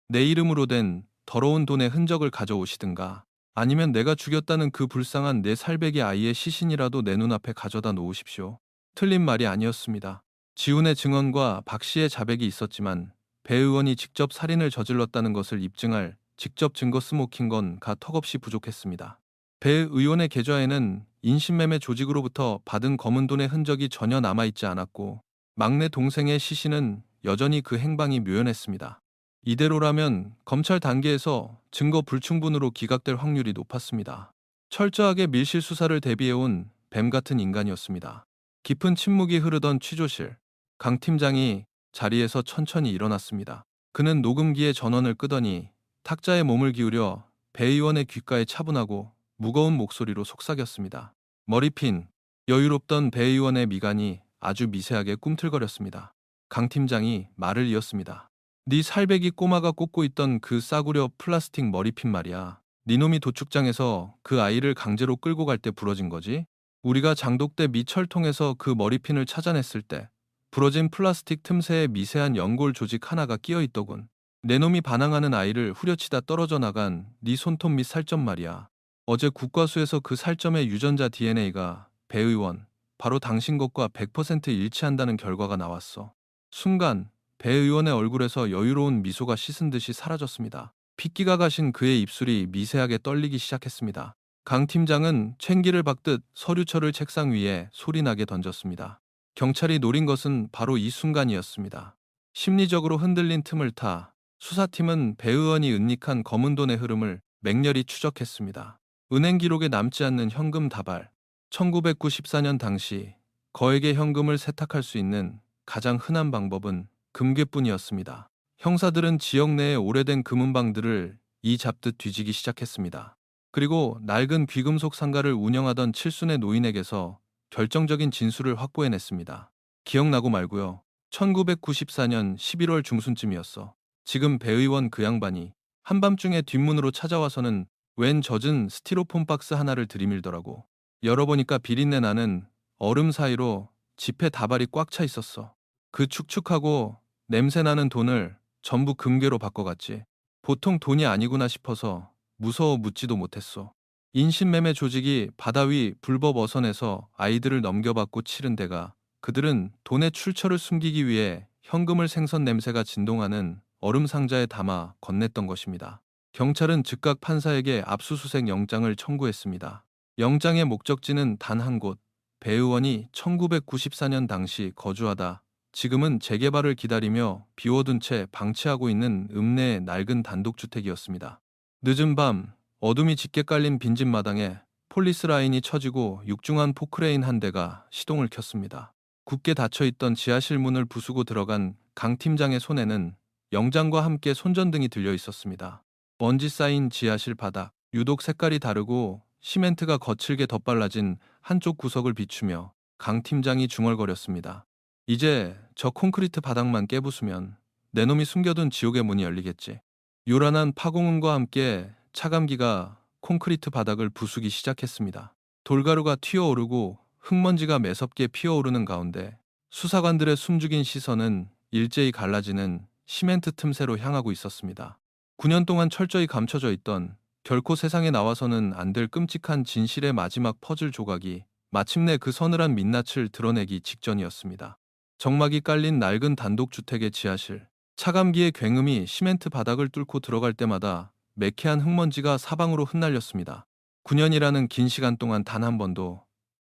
내 이름으로 된 더러운 돈의 흔적을 가져오시든가 아니면 내가 죽였다는 그 불쌍한 내 살배기 아이의 시신이라도 내 눈앞에 가져다 놓으십시오. 틀린 말이 아니었습니다. 지훈의 증언과 박 씨의 자백이 있었지만 배 의원이 직접 살인을 저질렀다는 것을 입증할 직접 증거 스모킹 건가 턱없이 부족했습니다. 배 의원의 계좌에는 인신매매 조직으로부터 받은 검은 돈의 흔적이 전혀 남아있지 않았고 막내 동생의 시신은 여전히 그 행방이 묘연했습니다. 이대로라면 검찰 단계에서 증거 불충분으로 기각될 확률이 높았습니다. 철저하게 밀실 수사를 대비해온 뱀 같은 인간이었습니다. 깊은 침묵이 흐르던 취조실. 강 팀장이 자리에서 천천히 일어났습니다. 그는 녹음기에 전원을 끄더니 탁자에 몸을 기울여 배 의원의 귓가에 차분하고 무거운 목소리로 속삭였습니다. 머리핀. 여유롭던 배 의원의 미간이 아주 미세하게 꿈틀거렸습니다. 강 팀장이 말을 이었습니다. 네 살배기 꼬마가 꽂고 있던 그 싸구려 플라스틱 머리핀 말이야. 니놈이 도축장에서 그 아이를 강제로 끌고 갈 때 부러진 거지? 우리가 장독대 미철통에서 그 머리핀을 찾아냈을 때 부러진 플라스틱 틈새에 미세한 연골 조직 하나가 끼어 있더군. 내 놈이 반항하는 아이를 후려치다 떨어져 나간 네 손톱 및 살점 말이야. 어제 국과수에서 그 살점의 유전자 DNA가 배 의원, 바로 당신 것과 100% 일치한다는 결과가 나왔어. 순간 배 의원의 얼굴에서 여유로운 미소가 씻은 듯이 사라졌습니다. 핏기가 가신 그의 입술이 미세하게 떨리기 시작했습니다. 강 팀장은 챙기를 박듯 서류철을 책상 위에 소리나게 던졌습니다. 경찰이 노린 것은 바로 이 순간이었습니다. 심리적으로 흔들린 틈을 타 수사팀은 배 의원이 은닉한 검은 돈의 흐름을 맹렬히 추적했습니다. 은행 기록에 남지 않는 현금 다발. 1994년 당시 거액의 현금을 세탁할 수 있는 가장 흔한 방법은 금괴뿐이었습니다. 형사들은 지역 내의 오래된 금은방들을 이 잡듯 뒤지기 시작했습니다. 그리고 낡은 귀금속 상가를 운영하던 칠순의 노인에게서 결정적인 진술을 확보해냈습니다. 기억나고 말고요. 1994년 11월 중순쯤이었어. 지금 배 의원 그 양반이 한밤중에 뒷문으로 찾아와서는 웬 젖은 스티로폼 박스 하나를 들이밀더라고. 열어보니까 비린내 나는 얼음 사이로 지폐 다발이 꽉 차 있었어. 그 축축하고 냄새나는 돈을 전부 금괴로 바꿔갔지. 보통 돈이 아니구나 싶어서 무서워 묻지도 못했어. 인신매매 조직이 바다 위 불법 어선에서 아이들을 넘겨받고 치른 데가 그들은 돈의 출처를 숨기기 위해 현금을 생선 냄새가 진동하는 얼음 상자에 담아 건넸던 것입니다. 경찰은 즉각 판사에게 압수수색 영장을 청구했습니다. 영장의 목적지는 단 한 곳. 배 의원이 1994년 당시 거주하다 지금은 재개발을 기다리며 비워둔 채 방치하고 있는 읍내의 낡은 단독주택이었습니다. 늦은 밤 어둠이 짙게 깔린 빈집 마당에 폴리스 라인이 쳐지고 육중한 포크레인 한 대가 시동을 켰습니다. 굳게 닫혀있던 지하실 문을 부수고 들어간 강 팀장의 손에는 영장과 함께 손전등이 들려 있었습니다. 먼지 쌓인 지하실 바닥, 유독 색깔이 다르고 시멘트가 거칠게 덧발라진 한쪽 구석을 비추며 강 팀장이 중얼거렸습니다. 이제 저 콘크리트 바닥만 깨부수면 내 놈이 숨겨둔 지옥의 문이 열리겠지. 요란한 파공음과 함께 차감기가 콘크리트 바닥을 부수기 시작했습니다. 돌가루가 튀어오르고 흙먼지가 매섭게 피어오르는 가운데 수사관들의 숨죽인 시선은 일제히 갈라지는 시멘트 틈새로 향하고 있었습니다. 9년 동안 철저히 감춰져 있던 결코 세상에 나와서는 안 될 끔찍한 진실의 마지막 퍼즐 조각이 마침내 그 서늘한 민낯을 드러내기 직전이었습니다. 정막이 깔린 낡은 단독주택의 지하실. 차감기의 굉음이 시멘트 바닥을 뚫고 들어갈 때마다 매캐한 흙먼지가 사방으로 흩날렸습니다. 9년이라는 긴 시간 동안 단 한 번도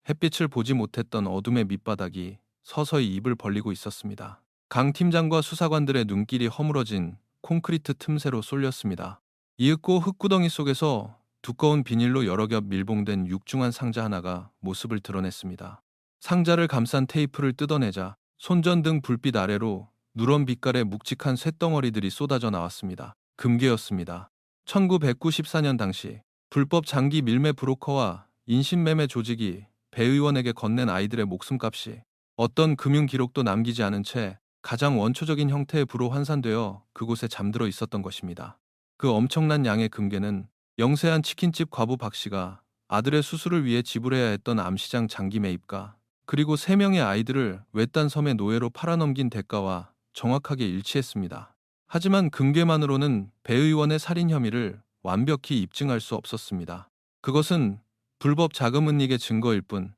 햇빛을 보지 못했던 어둠의 밑바닥이 서서히 입을 벌리고 있었습니다. 강 팀장과 수사관들의 눈길이 허물어진 콘크리트 틈새로 쏠렸습니다. 이윽고 흙구덩이 속에서 두꺼운 비닐로 여러 겹 밀봉된 육중한 상자 하나가 모습을 드러냈습니다. 상자를 감싼 테이프를 뜯어내자 손전등 불빛 아래로 누런 빛깔의 묵직한 쇳덩어리들이 쏟아져 나왔습니다. 금괴였습니다. 1994년 당시 불법 장기 밀매 브로커와 인신매매 조직이 배 의원에게 건넨 아이들의 목숨값이 어떤 금융 기록도 남기지 않은 채 가장 원초적인 형태의 부로 환산되어 그곳에 잠들어 있었던 것입니다. 그 엄청난 양의 금괴는 영세한 치킨집 과부 박 씨가 아들의 수술을 위해 지불해야 했던 암시장 장기 매입가 그리고 3명의 아이들을 외딴 섬의 노예로 팔아넘긴 대가와 정확하게 일치했습니다. 하지만 금괴만으로는 배 의원의 살인 혐의를 완벽히 입증할 수 없었습니다. 그것은 불법 자금 은닉의 증거일 뿐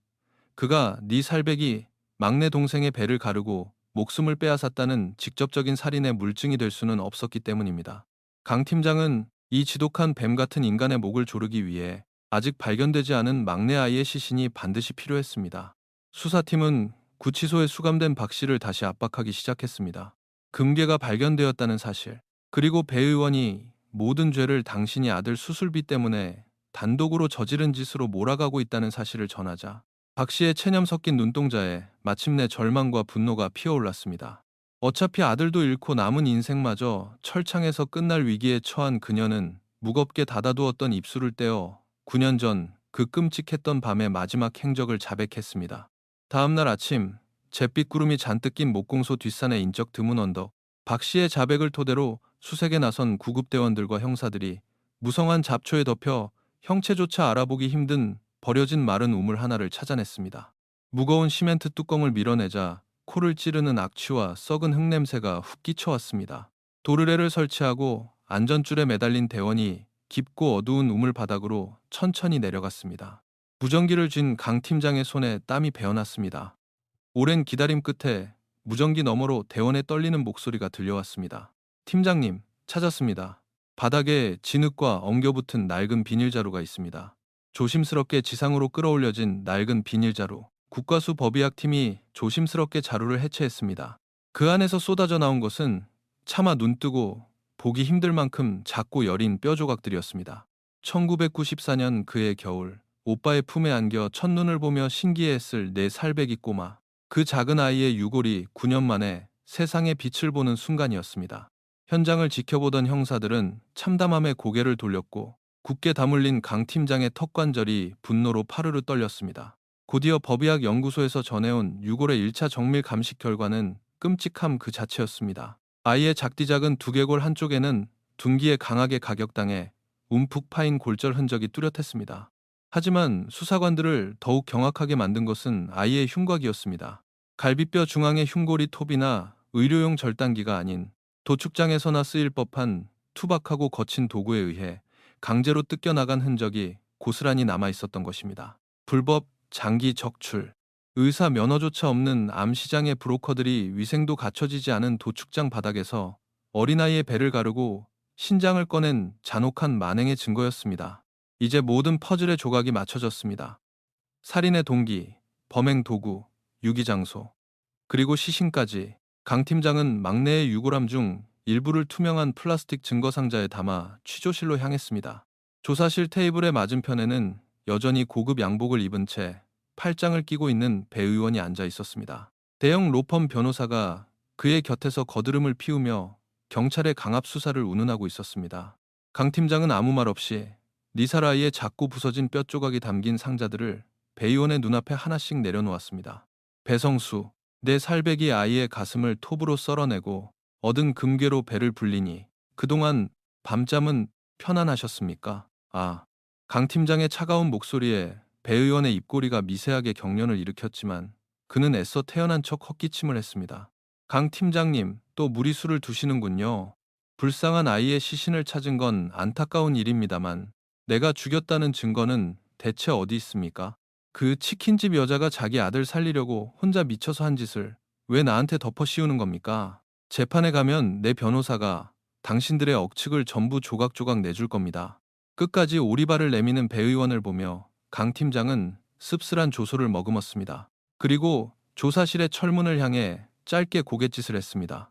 그가 네 살백이 막내 동생의 배를 가르고 목숨을 빼앗았다는 직접적인 살인의 물증이 될 수는 없었기 때문입니다. 강 팀장은 이 지독한 뱀 같은 인간의 목을 조르기 위해 아직 발견되지 않은 막내 아이의 시신이 반드시 필요했습니다. 수사팀은 구치소에 수감된 박 씨를 다시 압박하기 시작했습니다. 금괴가 발견되었다는 사실, 그리고 배 의원이 모든 죄를 당신이 아들 수술비 때문에 단독으로 저지른 짓으로 몰아가고 있다는 사실을 전하자 박 씨의 체념 섞인 눈동자에 마침내 절망과 분노가 피어올랐습니다. 어차피 아들도 잃고 남은 인생마저 철창에서 끝날 위기에 처한 그녀는 무겁게 닫아두었던 입술을 떼어 9년 전 그 끔찍했던 밤의 마지막 행적을 자백했습니다. 다음 날 아침, 잿빛 구름이 잔뜩 낀 목공소 뒷산의 인적 드문 언덕, 박 씨의 자백을 토대로 수색에 나선 구급대원들과 형사들이 무성한 잡초에 덮여 형체조차 알아보기 힘든 버려진 마른 우물 하나를 찾아냈습니다. 무거운 시멘트 뚜껑을 밀어내자 코를 찌르는 악취와 썩은 흙냄새가 훅 끼쳐왔습니다. 도르래를 설치하고 안전줄에 매달린 대원이 깊고 어두운 우물 바닥으로 천천히 내려갔습니다. 무전기를 쥔 강 팀장의 손에 땀이 배어났습니다. 오랜 기다림 끝에 무전기 너머로 대원의 떨리는 목소리가 들려왔습니다. 팀장님, 찾았습니다. 바닥에 진흙과 엉겨붙은 낡은 비닐자루가 있습니다. 조심스럽게 지상으로 끌어올려진 낡은 비닐자루. 국과수 법의학팀이 조심스럽게 자루를 해체했습니다. 그 안에서 쏟아져 나온 것은 차마 눈뜨고 보기 힘들 만큼 작고 여린 뼈 조각들이었습니다. 1994년 그해 겨울, 오빠의 품에 안겨 첫눈을 보며 신기해했을 네 살배기 꼬마. 그 작은 아이의 유골이 9년 만에 세상의 빛을 보는 순간이었습니다. 현장을 지켜보던 형사들은 참담함에 고개를 돌렸고 굳게 다물린 강 팀장의 턱관절이 분노로 파르르 떨렸습니다. 곧이어 법의학 연구소에서 전해온 유골의 1차 정밀 감식 결과는 끔찍함 그 자체였습니다. 아이의 작디작은 두개골 한쪽에는 둔기에 강하게 가격당해 움푹 파인 골절 흔적이 뚜렷했습니다. 하지만 수사관들을 더욱 경악하게 만든 것은 아이의 흉곽이었습니다. 갈비뼈 중앙의 흉골이 톱이나 의료용 절단기가 아닌 도축장에서나 쓰일 법한 투박하고 거친 도구에 의해 강제로 뜯겨나간 흔적이 고스란히 남아 있었던 것입니다. 불법 장기 적출, 의사 면허조차 없는 암 시장의 브로커들이 위생도 갖춰지지 않은 도축장 바닥에서 어린아이의 배를 가르고 신장을 꺼낸 잔혹한 만행의 증거였습니다. 이제 모든 퍼즐의 조각이 맞춰졌습니다. 살인의 동기, 범행 도구, 유기 장소, 그리고 시신까지. 강 팀장은 막내의 유골함 중 일부를 투명한 플라스틱 증거 상자에 담아 취조실로 향했습니다. 조사실 테이블의 맞은편에는 여전히 고급 양복을 입은 채 팔짱을 끼고 있는 배 의원이 앉아 있었습니다. 대형 로펌 변호사가 그의 곁에서 거드름을 피우며 경찰의 강압 수사를 운운하고 있었습니다. 강 팀장은 아무 말 없이 리사라이의 작고 부서진 뼈 조각이 담긴 상자들을 배 의원의 눈앞에 하나씩 내려놓았습니다. 배성수, 내 살배기 아이의 가슴을 톱으로 썰어내고 얻은 금괴로 배를 불리니 그동안 밤잠은 편안하셨습니까? 아, 강 팀장의 차가운 목소리에 배 의원의 입꼬리가 미세하게 경련을 일으켰지만 그는 애써 태연한 척 헛기침을 했습니다. 강 팀장님, 또 무리수를 두시는군요. 불쌍한 아이의 시신을 찾은 건 안타까운 일입니다만 내가 죽였다는 증거는 대체 어디 있습니까? 그 치킨집 여자가 자기 아들 살리려고 혼자 미쳐서 한 짓을 왜 나한테 덮어 씌우는 겁니까? 재판에 가면 내 변호사가 당신들의 억측을 전부 조각조각 내줄 겁니다. 끝까지 오리발을 내미는 배 의원을 보며 강 팀장은 씁쓸한 조소를 머금었습니다. 그리고 조사실의 철문을 향해 짧게 고갯짓을 했습니다.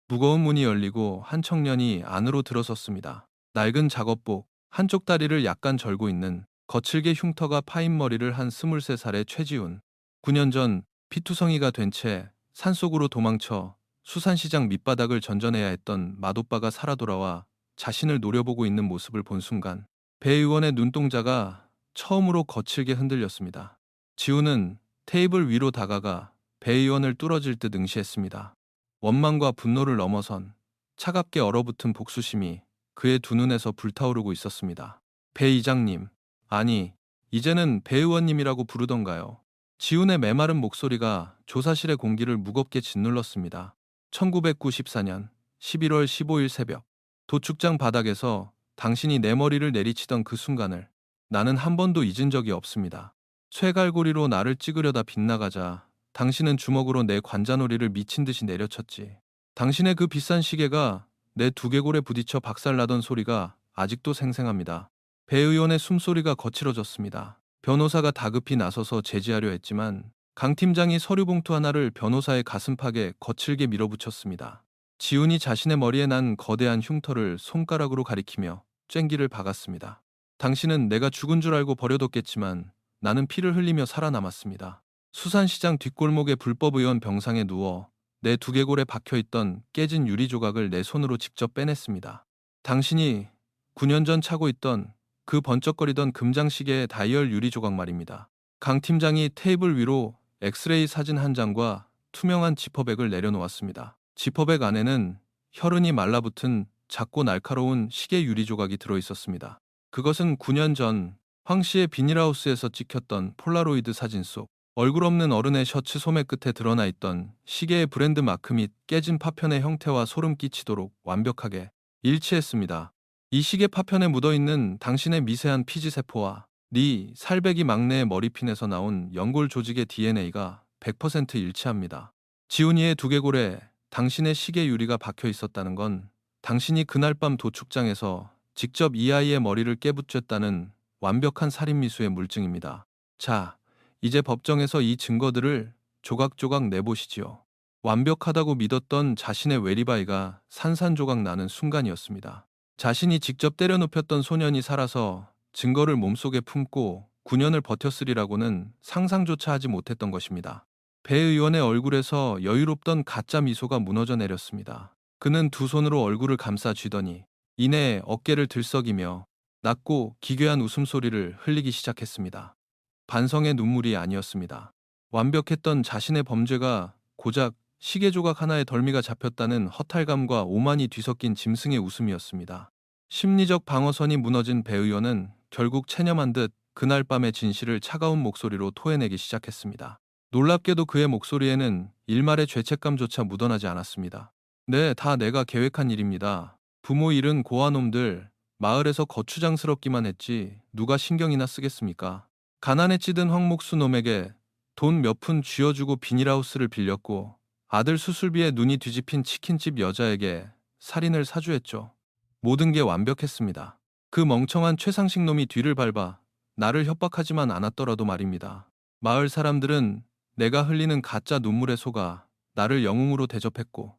무거운 문이 열리고 한 청년이 안으로 들어섰습니다. 낡은 작업복, 한쪽 다리를 약간 절고 있는 거칠게 흉터가 파인 머리를 한 23살의 최지훈. 9년 전 피투성이가 된 채 산속으로 도망쳐 수산시장 밑바닥을 전전해야 했던 맏오빠가 살아 돌아와 자신을 노려보고 있는 모습을 본 순간 배 의원의 눈동자가 처음으로 거칠게 흔들렸습니다. 지훈은 테이블 위로 다가가 배 의원을 뚫어질 듯 응시했습니다. 원망과 분노를 넘어선 차갑게 얼어붙은 복수심이 그의 두 눈에서 불타오르고 있었습니다. 배 이장님, 아니, 이제는 배 의원님이라고 부르던가요. 지훈의 메마른 목소리가 조사실의 공기를 무겁게 짓눌렀습니다. 1994년 11월 15일 새벽, 도축장 바닥에서 당신이 내 머리를 내리치던 그 순간을 나는 한 번도 잊은 적이 없습니다. 쇠갈고리로 나를 찍으려다 빗나가자 당신은 주먹으로 내 관자놀이를 미친 듯이 내려쳤지. 당신의 그 비싼 시계가 내 두개골에 부딪혀 박살나던 소리가 아직도 생생합니다. 배 의원의 숨소리가 거칠어졌습니다. 변호사가 다급히 나서서 제지하려 했지만 강 팀장이 서류 봉투 하나를 변호사의 가슴팍에 거칠게 밀어붙였습니다. 지훈이 자신의 머리에 난 거대한 흉터를 손가락으로 가리키며 쨘기를 박았습니다. 당신은 내가 죽은 줄 알고 버려뒀겠지만 나는 피를 흘리며 살아남았습니다. 수산시장 뒷골목의 불법 의원 병상에 누워 내 두개골에 박혀있던 깨진 유리 조각을 내 손으로 직접 빼냈습니다. 당신이 9년 전 차고 있던 그 번쩍거리던 금장시계의 다이얼 유리 조각 말입니다. 강 팀장이 테이블 위로 엑스레이 사진 한 장과 투명한 지퍼백을 내려놓았습니다. 지퍼백 안에는 혈흔이 말라붙은 작고 날카로운 시계 유리 조각이 들어있었습니다. 그것은 9년 전 황 씨의 비닐하우스에서 찍혔던 폴라로이드 사진 속 얼굴 없는 어른의 셔츠 소매 끝에 드러나 있던 시계의 브랜드 마크 및 깨진 파편의 형태와 소름 끼치도록 완벽하게 일치했습니다. 이 시계 파편에 묻어있는 당신의 미세한 피지세포와 네 살배기 막내의 머리핀에서 나온 연골 조직의 DNA가 100% 일치합니다. 지훈이의 두개골에 당신의 시계 유리가 박혀 있었다는 건 당신이 그날 밤 도축장에서 직접 이 아이의 머리를 깨부쉈다는 완벽한 살인미수의 물증입니다. 자, 이제 법정에서 이 증거들을 조각조각 내보시지요. 완벽하다고 믿었던 자신의 웨리바이가 산산조각 나는 순간이었습니다. 자신이 직접 때려눕혔던 소년이 살아서 증거를 몸속에 품고 9년을 버텼으리라고는 상상조차 하지 못했던 것입니다. 배 의원의 얼굴에서 여유롭던 가짜 미소가 무너져 내렸습니다. 그는 두 손으로 얼굴을 감싸 쥐더니 이내 어깨를 들썩이며 낮고 기괴한 웃음소리를 흘리기 시작했습니다. 반성의 눈물이 아니었습니다. 완벽했던 자신의 범죄가 고작 시계 조각 하나에 덜미가 잡혔다는 허탈감과 오만이 뒤섞인 짐승의 웃음이었습니다. 심리적 방어선이 무너진 배 의원은 결국 체념한 듯 그날 밤의 진실을 차가운 목소리로 토해내기 시작했습니다. 놀랍게도 그의 목소리에는 일말의 죄책감조차 묻어나지 않았습니다. 네, 다 내가 계획한 일입니다. 부모 잃은 고아놈들, 마을에서 거추장스럽기만 했지 누가 신경이나 쓰겠습니까? 가난에 찌든 황목수 놈에게 돈 몇 푼 쥐어주고 비닐하우스를 빌렸고 아들 수술비에 눈이 뒤집힌 치킨집 여자에게 살인을 사주했죠. 모든 게 완벽했습니다. 그 멍청한 최상식 놈이 뒤를 밟아 나를 협박하지만 않았더라도 말입니다. 마을 사람들은 내가 흘리는 가짜 눈물에 속아 나를 영웅으로 대접했고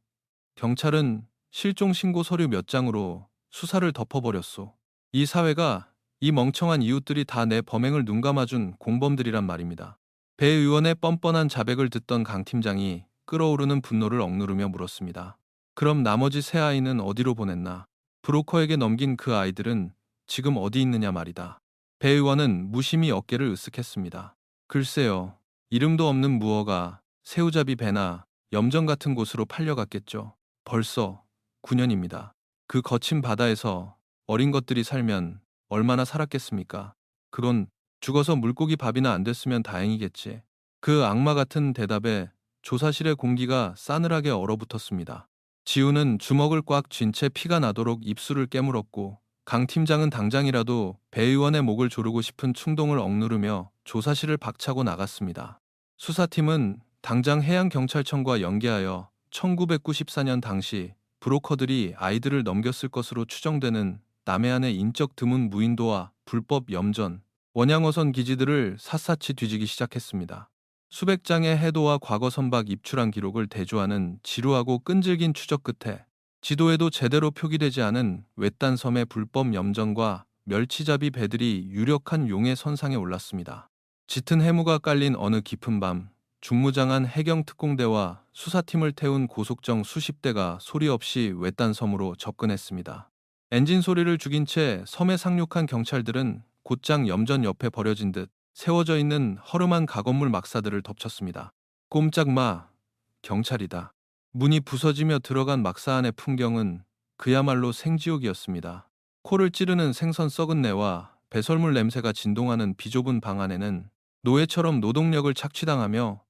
경찰은 실종 신고 서류 몇 장으로 수사를 덮어버렸소. 이 사회가 이 멍청한 이웃들이 다 내 범행을 눈감아준 공범들이란 말입니다. 배 의원의 뻔뻔한 자백을 듣던 강 팀장이 끓어오르는 분노를 억누르며 물었습니다. 그럼 나머지 세 아이는 어디로 보냈나? 브로커에게 넘긴 그 아이들은 지금 어디 있느냐 말이다. 배 의원은 무심히 어깨를 으쓱했습니다. 글쎄요. 이름도 없는 무어가 새우잡이 배나 염전 같은 곳으로 팔려갔겠죠. 벌써 9년입니다. 그 거친 바다에서 어린 것들이 살면 얼마나 살았겠습니까? 그건 죽어서 물고기 밥이나 안 됐으면 다행이겠지. 그 악마 같은 대답에 조사실의 공기가 싸늘하게 얼어붙었습니다. 지우는 주먹을 꽉 쥔 채 피가 나도록 입술을 깨물었고 강 팀장은 당장이라도 배 의원의 목을 조르고 싶은 충동을 억누르며 조사실을 박차고 나갔습니다. 수사팀은 당장 해양경찰청과 연계하여 1994년 당시 브로커들이 아이들을 넘겼을 것으로 추정되는 남해안의 인적 드문 무인도와 불법 염전, 원양어선 기지들을 샅샅이 뒤지기 시작했습니다. 수백 장의 해도와 과거 선박 입출항 기록을 대조하는 지루하고 끈질긴 추적 끝에 지도에도 제대로 표기되지 않은 외딴 섬의 불법 염전과 멸치잡이 배들이 유력한 용의 선상에 올랐습니다. 짙은 해무가 깔린 어느 깊은 밤, 중무장한 해경특공대와 수사팀을 태운 고속정 수십 대가 소리 없이 외딴 섬으로 접근했습니다. 엔진 소리를 죽인 채 섬에 상륙한 경찰들은 곧장 염전 옆에 버려진 듯 세워져 있는 허름한 가건물 막사들을 덮쳤습니다. 꼼짝 마, 경찰이다. 문이 부서지며 들어간 막사 안의 풍경은 그야말로 생지옥이었습니다. 코를 찌르는 생선 썩은 내와 배설물 냄새가 진동하는 비좁은 방 안에는 노예처럼 노동력을 착취당하며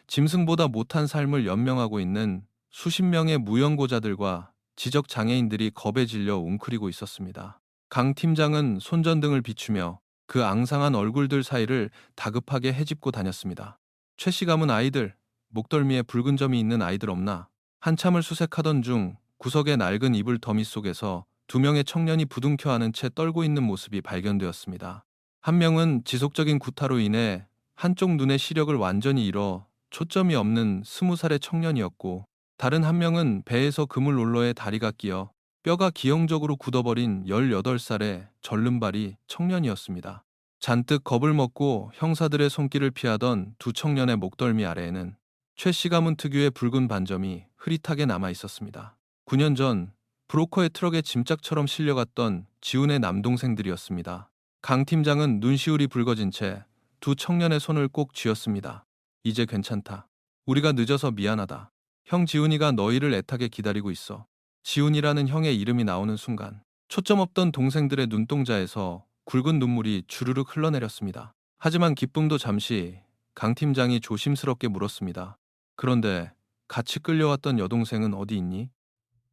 짐승보다 못한 삶을 연명하고 있는 수십 명의 무연고자들과 지적 장애인들이 겁에 질려 웅크리고 있었습니다. 강 팀장은 손전등을 비추며 그 앙상한 얼굴들 사이를 다급하게 헤집고 다녔습니다. 최씨 가문 아이들, 목덜미에 붉은 점이 있는 아이들 없나? 한참을 수색하던 중 구석의 낡은 이불 더미 속에서 두 명의 청년이 부둥켜 안은 채 떨고 있는 모습이 발견되었습니다. 한 명은 지속적인 구타로 인해 한쪽 눈의 시력을 완전히 잃어 초점이 없는 20살의 청년이었고 다른 한 명은 배에서 그물 롤러에 다리가 끼어 뼈가 기형적으로 굳어버린 18살의 절름발이 청년이었습니다. 잔뜩 겁을 먹고 형사들의 손길을 피하던 두 청년의 목덜미 아래에는 최 씨 가문 특유의 붉은 반점이 흐릿하게 남아 있었습니다. 9년 전 브로커의 트럭에 짐짝처럼 실려갔던 지훈의 남동생들이었습니다. 강 팀장은 눈시울이 붉어진 채 두 청년의 손을 꼭 쥐었습니다. 이제 괜찮다. 우리가 늦어서 미안하다. 형 지훈이가 너희를 애타게 기다리고 있어. 지훈이라는 형의 이름이 나오는 순간 초점 없던 동생들의 눈동자에서 굵은 눈물이 주르륵 흘러내렸습니다. 하지만 기쁨도 잠시. 강 팀장이 조심스럽게 물었습니다. 그런데 같이 끌려왔던 여동생은 어디 있니?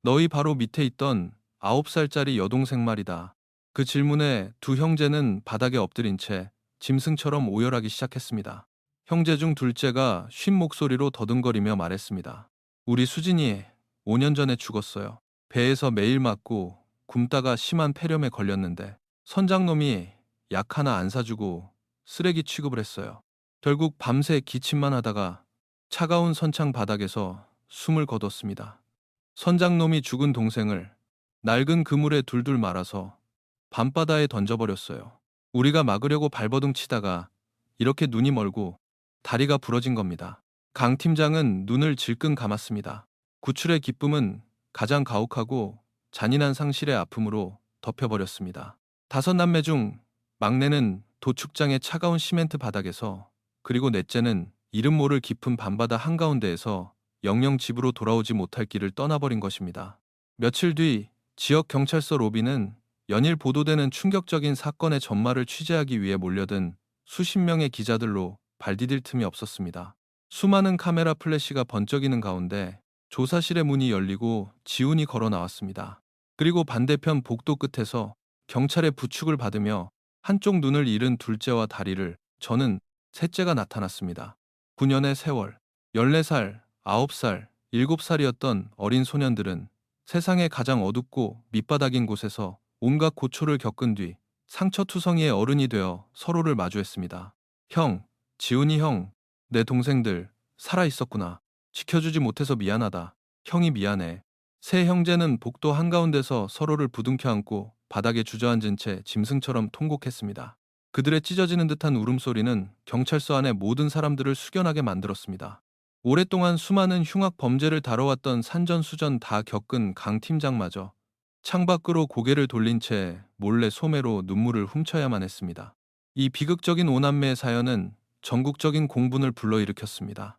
너희 바로 밑에 있던 9살짜리 여동생 말이다. 그 질문에 두 형제는 바닥에 엎드린 채 짐승처럼 오열하기 시작했습니다. 형제 중 둘째가 쉰 목소리로 더듬거리며 말했습니다. 우리 수진이 5년 전에 죽었어요. 배에서 매일 맞고 굶다가 심한 폐렴에 걸렸는데 선장놈이 약 하나 안 사주고 쓰레기 취급을 했어요. 결국 밤새 기침만 하다가 차가운 선창 바닥에서 숨을 거뒀습니다. 선장놈이 죽은 동생을 낡은 그물에 둘둘 말아서 밤바다에 던져버렸어요. 우리가 막으려고 발버둥 치다가 이렇게 눈이 멀고 다리가 부러진 겁니다. 강 팀장은 눈을 질끈 감았습니다. 구출의 기쁨은 가장 가혹하고 잔인한 상실의 아픔으로 덮여버렸습니다. 다섯 남매 중 막내는 도축장의 차가운 시멘트 바닥에서, 그리고 넷째는 이름 모를 깊은 밤바다 한가운데에서 영영 집으로 돌아오지 못할 길을 떠나버린 것입니다. 며칠 뒤 지역 경찰서 로비는 연일 보도되는 충격적인 사건의 전말을 취재하기 위해 몰려든 수십 명의 기자들로 발디딜 틈이 없었습니다. 수많은 카메라 플래시가 번쩍이는 가운데 조사실의 문이 열리고 지훈이 걸어 나왔습니다. 그리고 반대편 복도 끝에서 경찰의 부축을 받으며 한쪽 눈을 잃은 둘째와 다리를 저는 셋째가 나타났습니다. 9년의 세월, 14살, 9살, 7살이었던 어린 소년들은 세상의 가장 어둡고 밑바닥인 곳에서 온갖 고초를 겪은 뒤 상처투성이의 어른이 되어 서로를 마주했습니다. 형, 지훈이 형, 내 동생들 살아있었구나. 지켜주지 못해서 미안하다. 형이 미안해. 세 형제는 복도 한가운데서 서로를 부둥켜 안고 바닥에 주저앉은 채 짐승처럼 통곡했습니다. 그들의 찢어지는 듯한 울음소리는 경찰서 안의 모든 사람들을 숙연하게 만들었습니다. 오랫동안 수많은 흉악 범죄를 다뤄왔던 산전수전 다 겪은 강 팀장마저 창밖으로 고개를 돌린 채 몰래 소매로 눈물을 훔쳐야만 했습니다. 이 비극적인 오남매의 사연은 전국적인 공분을 불러일으켰습니다.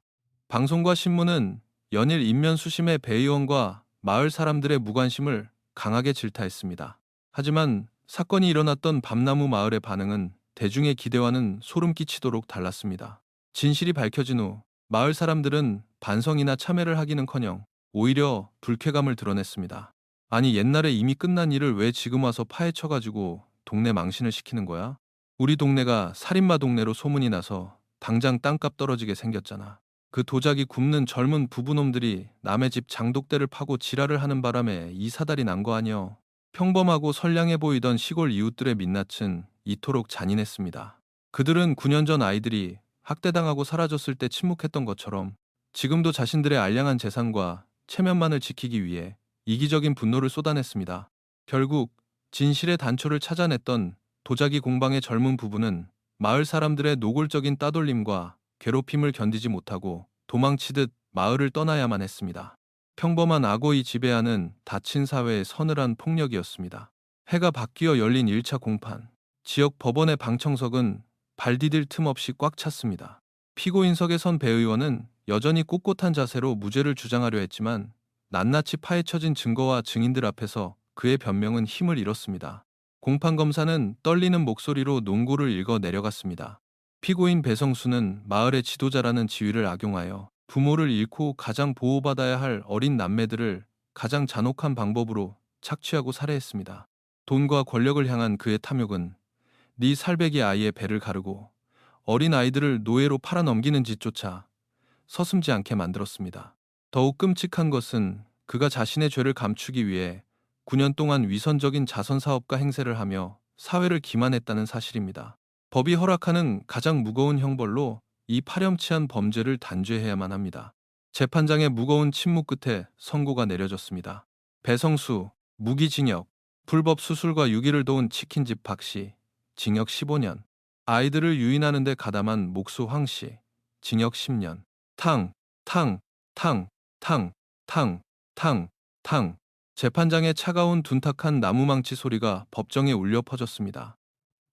방송과 신문은 연일 인면수심의 배의원과 마을 사람들의 무관심을 강하게 질타했습니다. 하지만 사건이 일어났던 밤나무 마을의 반응은 대중의 기대와는 소름 끼치도록 달랐습니다. 진실이 밝혀진 후 마을 사람들은 반성이나 참회를 하기는커녕 오히려 불쾌감을 드러냈습니다. 아니, 옛날에 이미 끝난 일을 왜 지금 와서 파헤쳐가지고 동네 망신을 시키는 거야? 우리 동네가 살인마 동네로 소문이 나서 당장 땅값 떨어지게 생겼잖아. 그 도자기 굽는 젊은 부부놈들이 남의 집 장독대를 파고 지랄을 하는 바람에 이 사달이 난 거 아니여. 평범하고 선량해 보이던 시골 이웃들의 민낯은 이토록 잔인했습니다. 그들은 9년 전 아이들이 학대당하고 사라졌을 때 침묵했던 것처럼 지금도 자신들의 알량한 재산과 체면만을 지키기 위해 이기적인 분노를 쏟아냈습니다. 결국 진실의 단초를 찾아냈던 도자기 공방의 젊은 부부는 마을 사람들의 노골적인 따돌림과 괴롭힘을 견디지 못하고 도망치듯 마을을 떠나야만 했습니다. 평범한 악어이 지배하는 닫힌 사회의 서늘한 폭력이었습니다. 해가 바뀌어 열린 1차 공판. 지역 법원의 방청석은 발 디딜 틈 없이 꽉 찼습니다. 피고인석에 선 배 의원은 여전히 꼿꼿한 자세로 무죄를 주장하려 했지만 낱낱이 파헤쳐진 증거와 증인들 앞에서 그의 변명은 힘을 잃었습니다. 공판검사는 떨리는 목소리로 논고를 읽어 내려갔습니다. 피고인 배성수는 마을의 지도자라는 지위를 악용하여 부모를 잃고 가장 보호받아야 할 어린 남매들을 가장 잔혹한 방법으로 착취하고 살해했습니다. 돈과 권력을 향한 그의 탐욕은 네 살배기 아이의 배를 가르고 어린 아이들을 노예로 팔아넘기는 짓조차 서슴지 않게 만들었습니다. 더욱 끔찍한 것은 그가 자신의 죄를 감추기 위해 9년 동안 위선적인 자선사업가 행세를 하며 사회를 기만했다는 사실입니다. 법이 허락하는 가장 무거운 형벌로 이 파렴치한 범죄를 단죄해야만 합니다. 재판장의 무거운 침묵 끝에 선고가 내려졌습니다. 배성수, 무기징역, 불법 수술과 유기를 도운 치킨집 박씨, 징역 15년. 아이들을 유인하는 데 가담한 목수 황씨. 징역 10년. 탕, 탕, 탕, 탕, 탕, 탕, 탕. 재판장의 차가운 둔탁한 나무망치 소리가 법정에 울려 퍼졌습니다.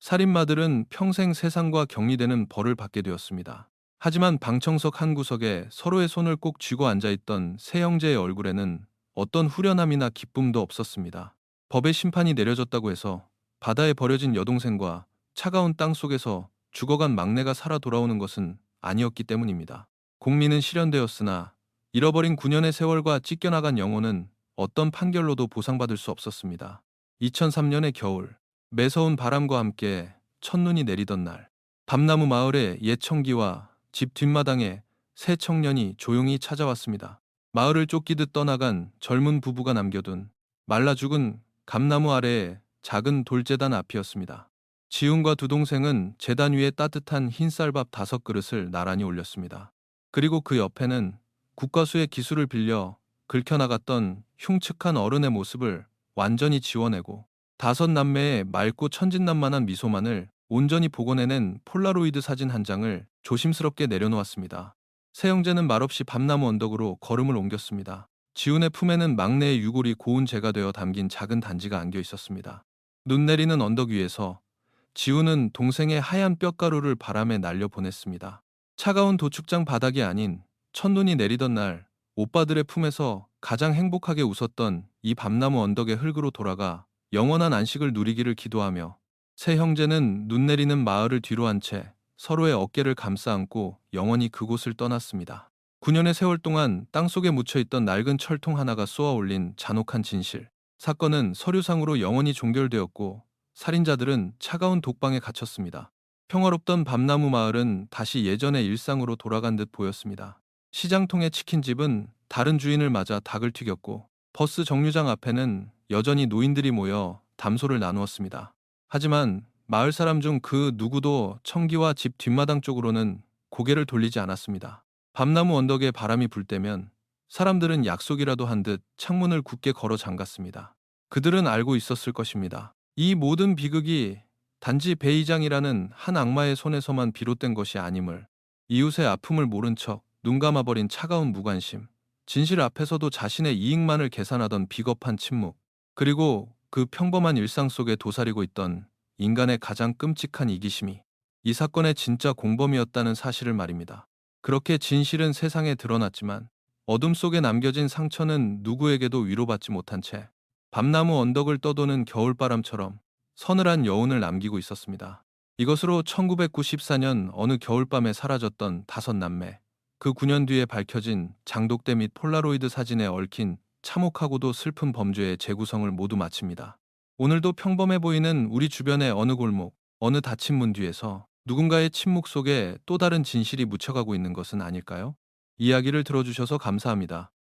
살인마들은 평생 세상과 격리되는 벌을 받게 되었습니다. 하지만 방청석 한 구석에 서로의 손을 꼭 쥐고 앉아있던 세 형제의 얼굴에는 어떤 후련함이나 기쁨도 없었습니다. 법의 심판이 내려졌다고 해서 바다에 버려진 여동생과 차가운 땅 속에서 죽어간 막내가 살아 돌아오는 것은 아니었기 때문입니다. 공민은 실현되었으나 잃어버린 9년의 세월과 찢겨나간 영혼은 어떤 판결로도 보상받을 수 없었습니다. 2003년의 겨울, 매서운 바람과 함께 첫눈이 내리던 날, 밤나무 마을의 옛 청기와 집 뒷마당에 새 청년이 조용히 찾아왔습니다. 마을을 쫓기듯 떠나간 젊은 부부가 남겨둔 말라 죽은 감나무 아래의 작은 돌재단 앞이었습니다. 지훈과 두 동생은 재단 위에 따뜻한 흰쌀밥 5그릇을 나란히 올렸습니다. 그리고 그 옆에는 국과수의 기술을 빌려 긁혀나갔던 흉측한 어른의 모습을 완전히 지워내고 5남매의 맑고 천진난만한 미소만을 온전히 복원해낸 폴라로이드 사진 한 장을 조심스럽게 내려놓았습니다. 세 형제는 말없이 밤나무 언덕으로 걸음을 옮겼습니다. 지훈의 품에는 막내의 유골이 고운 재가 되어 담긴 작은 단지가 안겨 있었습니다. 눈 내리는 언덕 위에서 지훈은 동생의 하얀 뼈가루를 바람에 날려 보냈습니다. 차가운 도축장 바닥이 아닌 첫눈이 내리던 날 오빠들의 품에서 가장 행복하게 웃었던 이 밤나무 언덕의 흙으로 돌아가 영원한 안식을 누리기를 기도하며 세 형제는 눈 내리는 마을을 뒤로 한 채 서로의 어깨를 감싸 안고 영원히 그곳을 떠났습니다. 9년의 세월 동안 땅속에 묻혀있던 낡은 철통 하나가 쏘아올린 잔혹한 진실. 사건은 서류상으로 영원히 종결되었고 살인자들은 차가운 독방에 갇혔습니다. 평화롭던 밤나무 마을은 다시 예전의 일상으로 돌아간 듯 보였습니다. 시장통의 치킨집은 다른 주인을 맞아 닭을 튀겼고 버스 정류장 앞에는 여전히 노인들이 모여 담소를 나누었습니다. 하지만 마을 사람 중 그 누구도 청기와 집 뒷마당 쪽으로는 고개를 돌리지 않았습니다. 밤나무 언덕에 바람이 불 때면 사람들은 약속이라도 한 듯 창문을 굳게 걸어 잠갔습니다. 그들은 알고 있었을 것입니다. 이 모든 비극이 단지 배 이장이라는 한 악마의 손에서만 비롯된 것이 아님을. 이웃의 아픔을 모른 척 눈 감아버린 차가운 무관심, 진실 앞에서도 자신의 이익만을 계산하던 비겁한 침묵, 그리고 그 평범한 일상 속에 도사리고 있던 인간의 가장 끔찍한 이기심이 이 사건의 진짜 공범이었다는 사실을 말입니다. 그렇게 진실은 세상에 드러났지만 어둠 속에 남겨진 상처는 누구에게도 위로받지 못한 채 밤나무 언덕을 떠도는 겨울바람처럼 서늘한 여운을 남기고 있었습니다. 이것으로 1994년 어느 겨울밤에 사라졌던 5남매, 그 9년 뒤에 밝혀진 장독대 및 폴라로이드 사진에 얽힌 참혹하고도 슬픈 범죄의 재구성을 모두 마칩니다. 오늘도 평범해 보이는 우리 주변의 어느 골목, 어느 닫힌 문 뒤에서 누군가의 침묵 속에 또 다른 진실이 묻혀가고 있는 것은 아닐까요? 이야기를 들어주셔서 감사합니다.